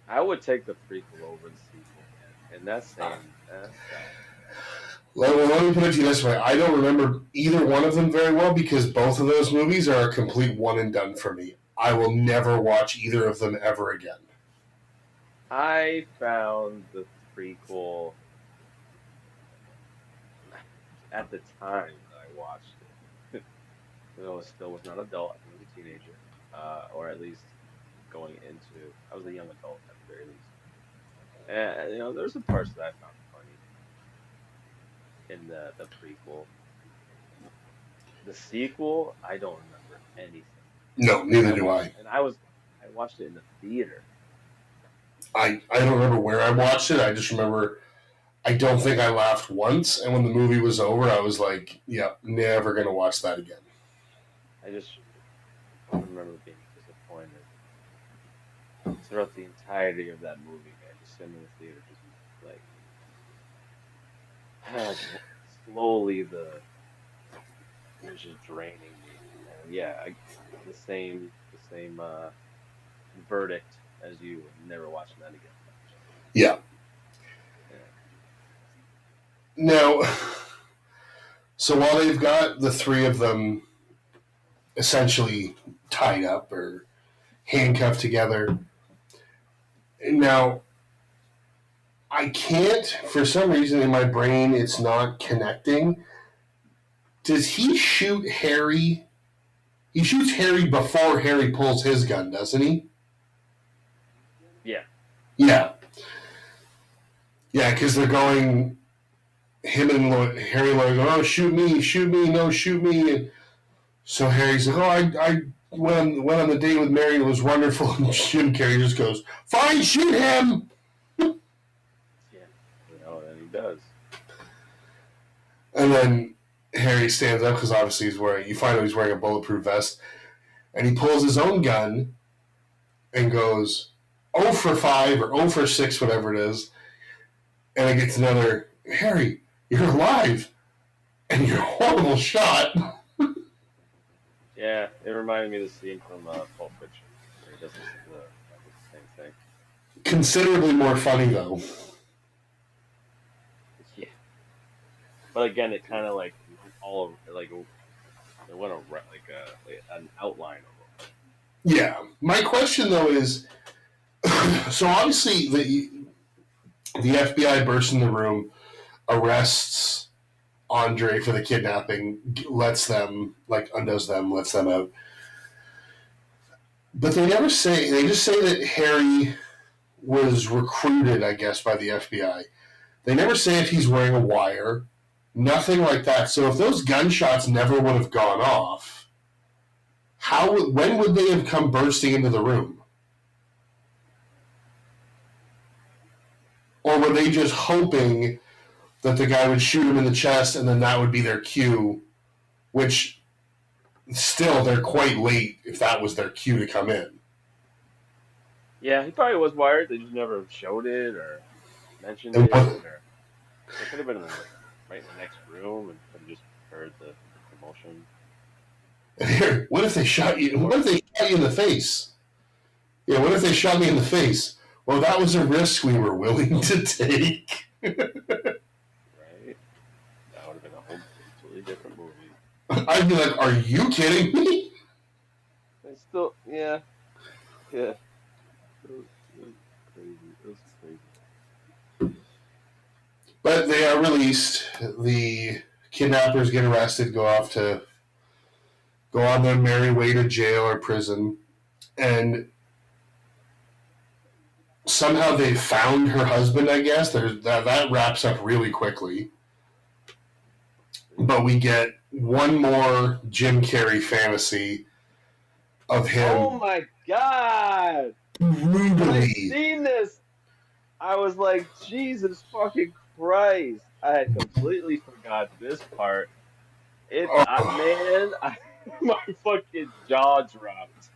I would take the prequel over the sequel, man. And that's saying that's Let me put it to you this way. I don't remember either one of them very well because both of those movies are a complete one and done for me. I will never watch either of them ever again. I found the prequel at the time that I watched it. I still was not adult. I was a teenager, or at least going into. I was a young adult at the very least. And there's some parts that I found funny in the prequel. The sequel, I don't remember anything. No, And neither do I. I watched it in the theater. I don't remember where I watched it. I just remember I don't think I laughed once. And when the movie was over, I was like, yeah, never going to watch that again. I just remember being disappointed throughout the entirety of that movie, man. Just sitting in the theater, just like slowly it was just draining me. And yeah, the same verdict as you. Never watching that again. Yeah. Yeah. Now, so while they've got the three of them essentially tied up or handcuffed together, now I can't, for some reason in my brain, it's not connecting. Does he shoot Harry? He shoots Harry before Harry pulls his gun, doesn't he? Yeah. Yeah. Yeah, because they're going, him and Harry and Lloyd go, oh, shoot me, no, shoot me. And so Harry's like, oh, I went on the date with Mary and it was wonderful. And Jim Carrey just goes, fine, shoot him. Yeah. And he does. And then Harry stands up because obviously you find out he's wearing a bulletproof vest. And he pulls his own gun and goes 0 for 5 or 0 for 6, whatever it is. And it gets another, Harry, you're alive. And you're a horrible shot. Yeah, it reminded me of the scene from Pulp Fiction, where he does the same thing. Considerably more funny, though. Yeah, but again, it kind of like all like it went like an outline of it. Yeah. My question, though, is so obviously the FBI bursts in the room, arrests Andre for the kidnapping, lets them, undoes them, lets them out. But they never say, they just say that Harry was recruited, I guess, by the FBI. They never say if he's wearing a wire, nothing like that. So if those gunshots never would have gone off, when would they have come bursting into the room? Or were they just hoping that the guy would shoot him in the chest and then that would be their cue, which still they're quite late if that was their cue to come in. Yeah, he probably was wired. They just never showed it or mentioned And it, or it could have been right in the next room and could have just heard the commotion. here, what if they shot you? What if they shot you in the face? Yeah, what if they shot me in the face? Well, that was a risk we were willing to take. Right? That would have been a whole completely different movie. I'd be like, are you kidding me? It's still, yeah. It was crazy. It was crazy. But they are released. The kidnappers get arrested, go on their merry way to jail or prison, and somehow they found her husband. I guess that wraps up really quickly, but we get one more Jim Carrey fantasy of him. Oh my God! When I Brutally. seen this, I was like, Jesus fucking Christ! I had completely forgot this part. Oh, Man, my fucking jaw dropped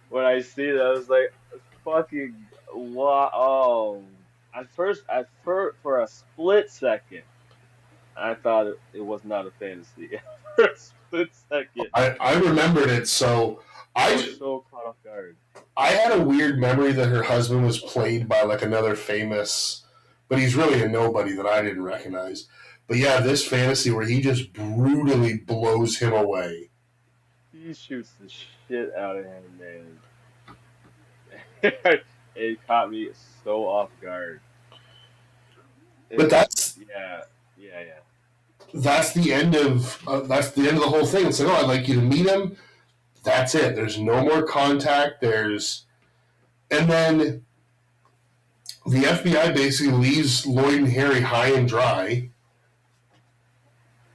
when I see that. I was like, fucking what? Oh, for a split second, I thought it was not a fantasy. For a split second, I remembered it. So I I was so caught off guard. I had a weird memory that her husband was played by like another famous, but he's really a nobody that I didn't recognize. But yeah, this fantasy where he just brutally blows him away. He shoots the shit out of him, man. It caught me so off guard. But Yeah, yeah, yeah. that's the end of the whole thing. It's like, oh, I'd like you to meet him. That's it. There's no more contact. And then the FBI basically leaves Lloyd and Harry high and dry.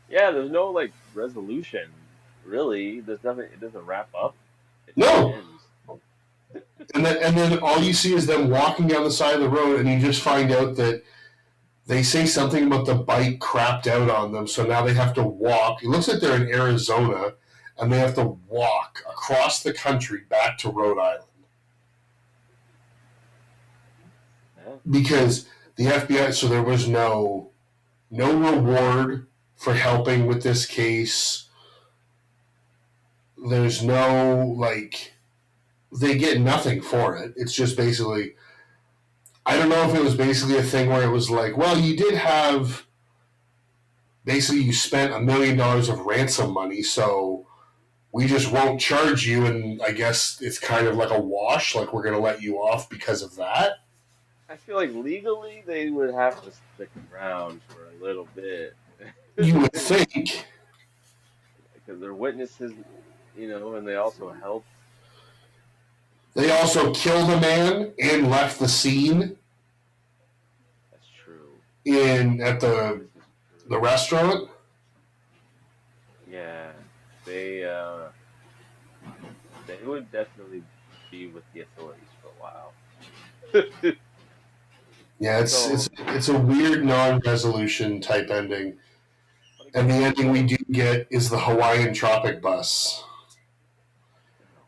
Yeah, there's no like resolution, really. There's nothing. It doesn't wrap up. It just No, ends. and then all you see is them walking down the side of the road, and you just find out that they say something about the bike crapped out on them, so now they have to walk. It looks like they're in Arizona, and they have to walk across the country back to Rhode Island Yeah. because the FBI. So there was no reward for helping with this case. There's no like they get nothing for it. It's just basically I don't know if it was basically a thing where it was like, well, you did have basically you spent $1 million of ransom money, so we just won't charge you, and I guess it's kind of like a wash, like we're gonna let you off because of that. I feel like legally they would have to stick around for a little bit You would think. because they're witnesses, and they also help. They also killed a man and left the scene That's true. in at the This is the true. restaurant. Yeah, they uh, they would definitely be with the authorities for a while. Yeah, So, it's a weird non-resolution type ending, but and the again, ending we do get is the Hawaiian Tropic Bus,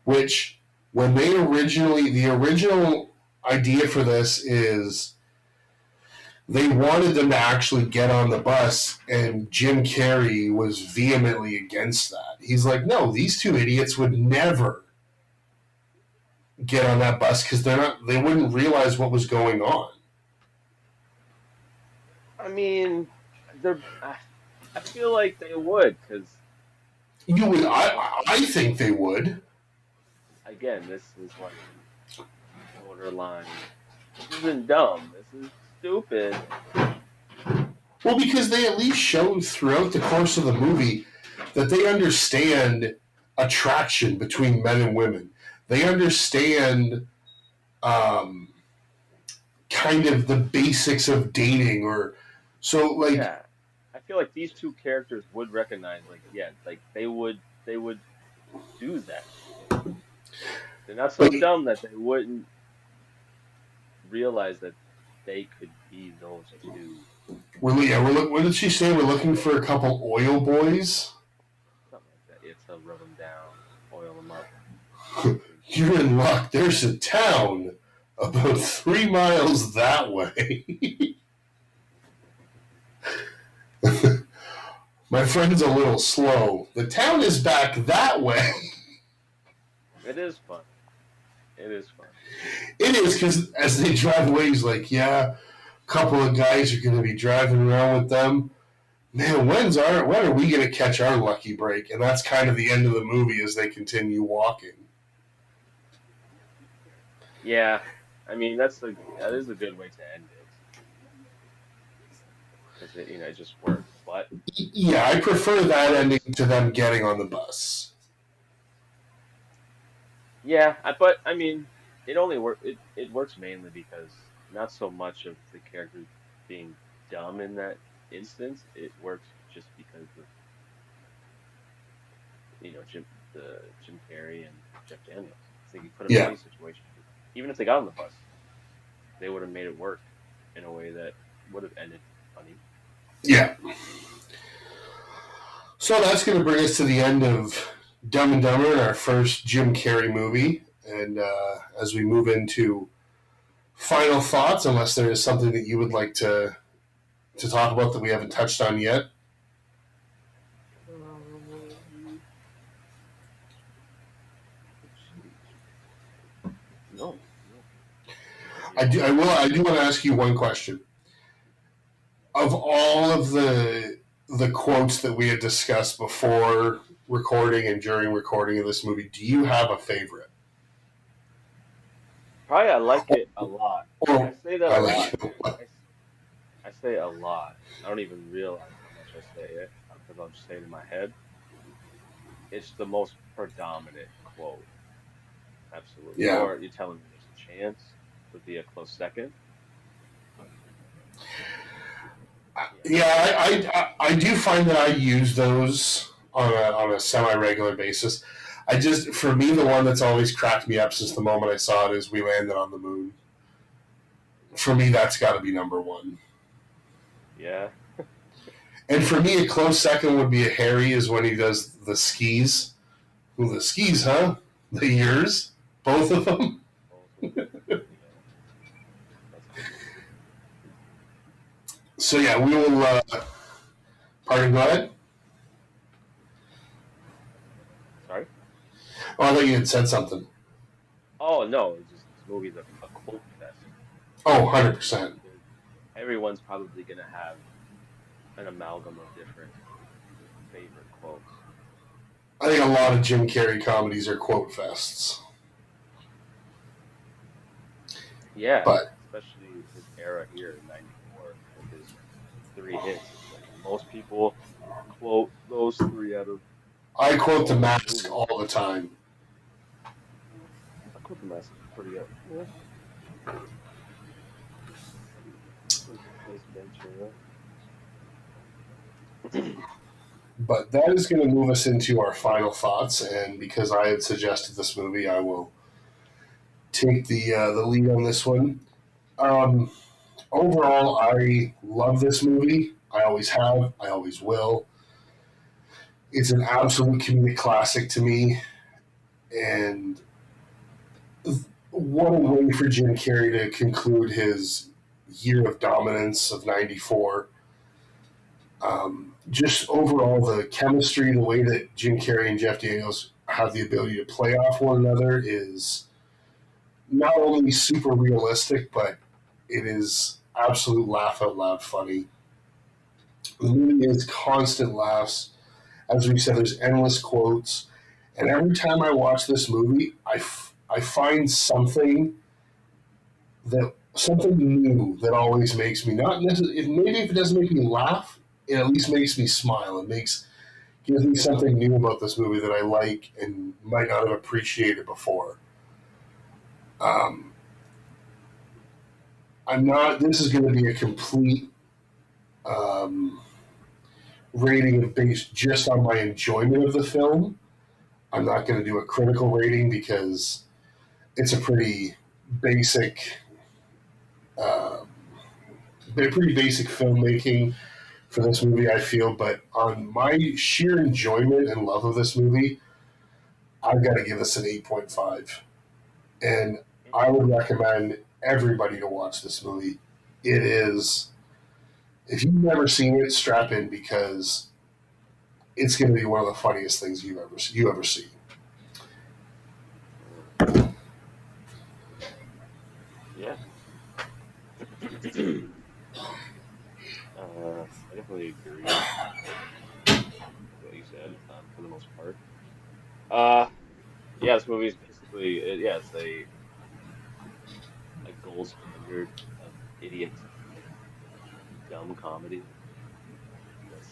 which when the original idea for this is they wanted them to actually get on the bus, and Jim Carrey was vehemently against that. He's like, no, these two idiots would never get on that bus because they wouldn't realize what was going on. I mean, I feel like they would, because I think they would. again, this is like borderline. This isn't dumb. This is stupid. Well, because they at least showed throughout the course of the movie that they understand attraction between men and women. They understand um, kind of the basics of dating, or so like Yeah, I feel like these two characters would recognize, like, yeah, like they would do that. They're not so but dumb that they wouldn't realize that they could be those two. what did she say? We're looking for a couple oil boys. Something like that. It's to rub them down, oil them up. You're in luck. There's a town about 3 miles that way. My friend's a little slow. The town is back that way. It is fun. It is fun. It is because as they drive away, he's like, "Yeah, a couple of guys are going to be driving around with them. Man, when are we going to catch our lucky break?" And that's kind of the end of the movie as they continue walking. Yeah, I mean that is a good way to end it. because it just worked. But Yeah, I prefer that ending to them getting on the bus. yeah, but I mean, it works mainly because not so much of the characters being dumb in that instance. It works just because of Jim Carrey and Jeff Daniels. I think you put them in Yeah, any situation, even if they got on the bus, they would have made it work in a way that would have ended funny. yeah. So that's going to bring us to the end of Dumb and Dumber, our first Jim Carrey movie. And as we move into final thoughts, unless there is something that you would like to talk about that we haven't touched on yet. Um, no, no, not yet. I do want to ask you one question. Of all of the quotes that we had discussed before recording and during recording of this movie, do you have a favorite? Probably I like it a lot. I Or say that a I lot. like it. I say it a lot. I don't even realize how much I say it because I'll just say it in my head. It's the most predominant quote. Absolutely. Yeah. Or you're telling me there's a chance would be a close second. Yeah. Yeah, I do find that I use those on a semi regular basis. I just for me the one that's always cracked me up since the moment I saw it is "We landed on the moon." For me, that's got to be number one. Yeah. And for me, a close second would be a Harry is when he does the skis. Well, the skis, huh? The years, both of them. Both of them. Yeah. That's a good one. So yeah, we will. Pardon, go ahead. Sorry? Oh, I thought you had said something. Oh no, it's just this movie's a quote fest. Oh, 100%. There's, everyone's probably gonna have an amalgam of different favorite quotes. I think a lot of Jim Carrey comedies are quote fests. Yeah, But especially his era here in '94 with his three hits. It's like most people quote those three out of I quote The almost Mask movies. all the time. I quote the mask pretty up. Yeah. Ace Ventura. But that is going to move us into our final thoughts. And because I had suggested this movie, I will take the lead on this one. Um, Overall, I love this movie. I always have. I always will. It's an absolute comedic classic to me, and what a way for Jim Carrey to conclude his year of dominance of '94. Just overall, the chemistry, the way that Jim Carrey and Jeff Daniels have the ability to play off one another is not only super realistic, but it is absolute laugh out loud funny. The movie is constant laughs. As we said, there's endless quotes. And every time I watch this movie, I find something new that always makes me not necessarily, maybe if it doesn't make me laugh, it at least makes me smile. Gives me something new about this movie that I like and might not have appreciated before. Um, I'm not. This is going to be a complete um, rating based just on my enjoyment of the film. I'm not going to do a critical rating because it's a basic, uh, pretty basic filmmaking for this movie. I feel, but on my sheer enjoyment and love of this movie, I've got to give this an 8.5, and I would recommend everybody to watch this movie. It is, if you've never seen it, strap in because it's going to be one of the funniest things you ever see. Yeah. I definitely agree with what you said, for the most part. Uh, yeah, this movie is basically, yeah, it's a gold standard of idiot, dumb comedy.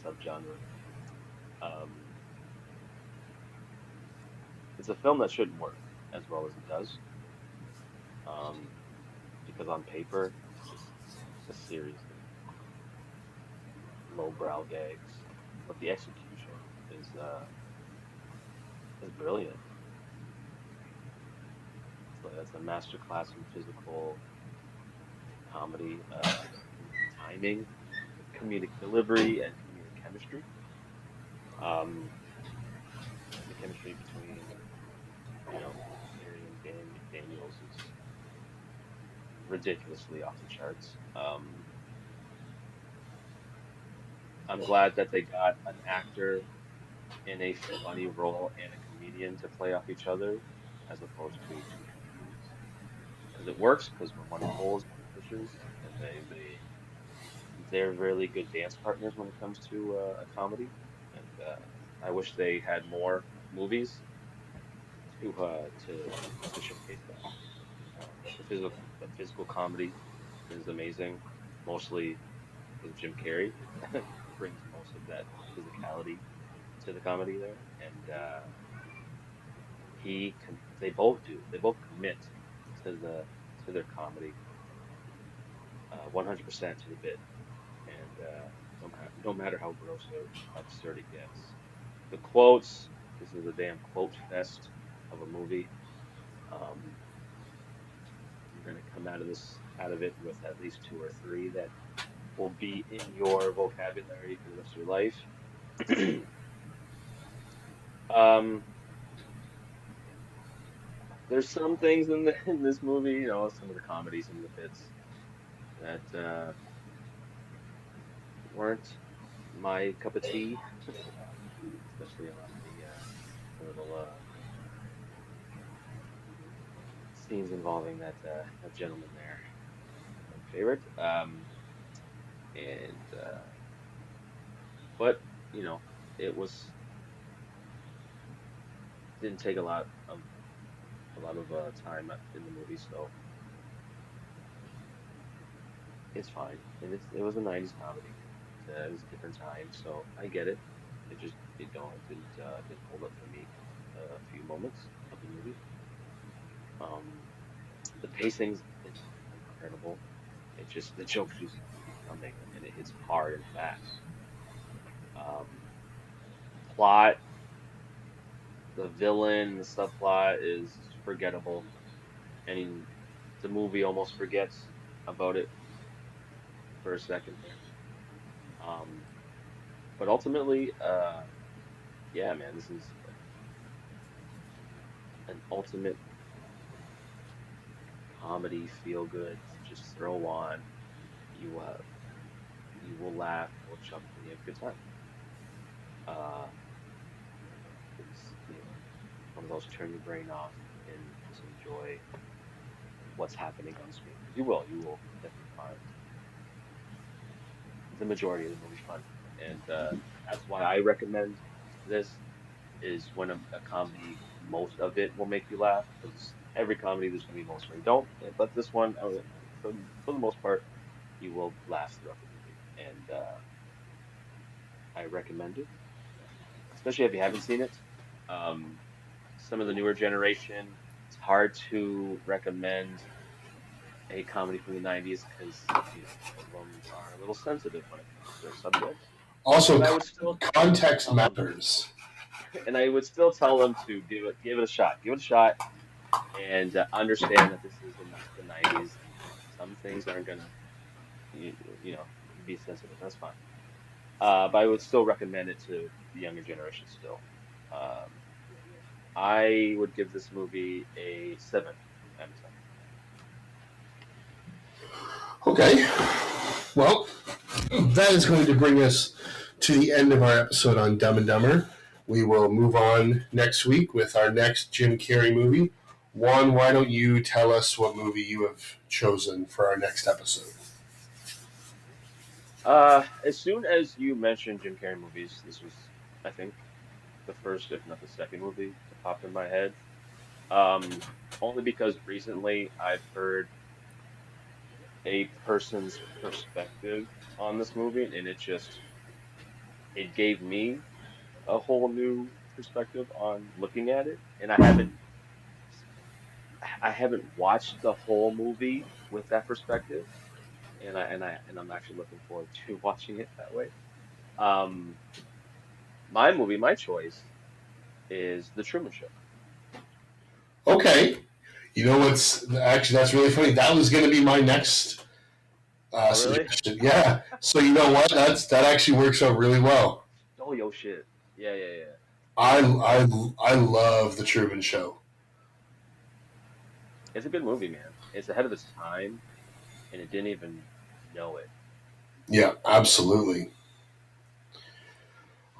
subgenre. Um, it's a film that shouldn't work as well as it does, um, because on paper it's just a series of lowbrow gags, but the execution is uh is brilliant. It's a master class in physical comedy, comedic timing, comedic delivery, and comedic chemistry. Um, the chemistry between, Jim Carrey and Daniels is ridiculously off the charts. I'm glad that they got an actor in a funny role and a comedian to play off each other, as opposed to two comedians, because it works. Because when one pulls, one pushes, and they're really good dance partners when it comes to a comedy. And I wish they had more movies to showcase that. The physical comedy is amazing, mostly because Jim Carrey brings most of that physicality to the comedy there, and they both do. They both commit to their comedy, 100% to the bit, and no matter how gross or absurd it gets. The quotes. This is a damn quote fest of a movie. Um, you're gonna come out of it with at least two or three that will be in your vocabulary for the rest of your life. Um, there's some things in this movie, some of the comedy, some of the bits that weren't my cup of tea, especially a lot of the little scenes involving that gentleman there. Not my favorite. And but you know, it was didn't take a lot of time in the movie, so it's fine. And it was a '90s comedy. It was a different time, so I get it. It didn't hold up for me a few moments of the movie. Um, the pacing's incredible. It just the jokes just keep coming, and it hits hard and fast. Um, plot, the villain, the subplot is forgettable. And the movie almost forgets about it for a second there. Um, but ultimately, yeah, man, this is an ultimate comedy, feel good, just throw on. You you will laugh, you will chuckle, you have a good time. Uh, it's one of those turn your brain off and just enjoy what's happening on screen because you will definitely find the majority of the movie fun, and that's why I recommend this. Is when a comedy, most of it will make you laugh because every comedy there's gonna be moments where you don't, but this one, for the most part, you will laugh throughout the movie, and I recommend it, especially if you haven't seen it. Um, some of the newer generation, it's hard to recommend a comedy from the '90s because some of them are a little sensitive when it comes to their subjects. Also, But I would still context tell them, matters. and I would still tell them to give it a shot. Give it a shot and understand that this is the '90s, and some things aren't gonna you, you know be sensitive. That's fine. But I would still recommend it to the younger generation still. Um, I would give this movie a 7 out of 10. Okay. Well, that is going to bring us to the end of our episode on Dumb and Dumber. We will move on next week with our next Jim Carrey movie. Juan, why don't you tell us what movie you have chosen for our next episode? As soon as you mentioned Jim Carrey movies, this was, I think, the first, if not the second movie to pop in my head. Um, Only because recently I've heard a person's perspective on this movie, and it just it gave me a whole new perspective on looking at it, and I haven't watched the whole movie with that perspective, and I'm actually looking forward to watching it that way. Um, my movie, my choice is The Truman Show. Okay. You know what's actually that's really funny. That was going to be my next Oh, really? suggestion. Yeah. So you know what? That actually works out really well. Stole your shit. Yeah, yeah, yeah. I love the Truman Show. It's a good movie, man. It's ahead of its time, and it didn't even know it. Yeah, absolutely.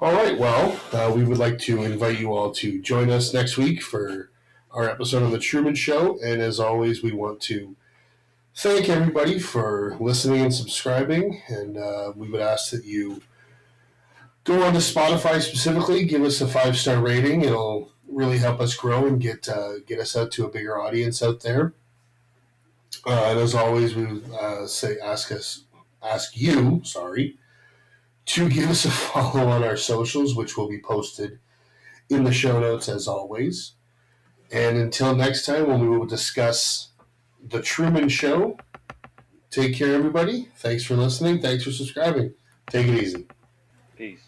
All right. Well, we would like to invite you all to join us next week for our episode of the Truman Show. And as always, we want to thank everybody for listening and subscribing. And we would ask that you go on to Spotify specifically, give us a 5-star rating. It'll really help us grow and get us out to a bigger audience out there. And as always, we would ask you, sorry, to give us a follow on our socials, which will be posted in the show notes as always. And until next time, when we will discuss the Truman Show, take care, everybody. Thanks for listening. Thanks for subscribing. Take it easy. Peace.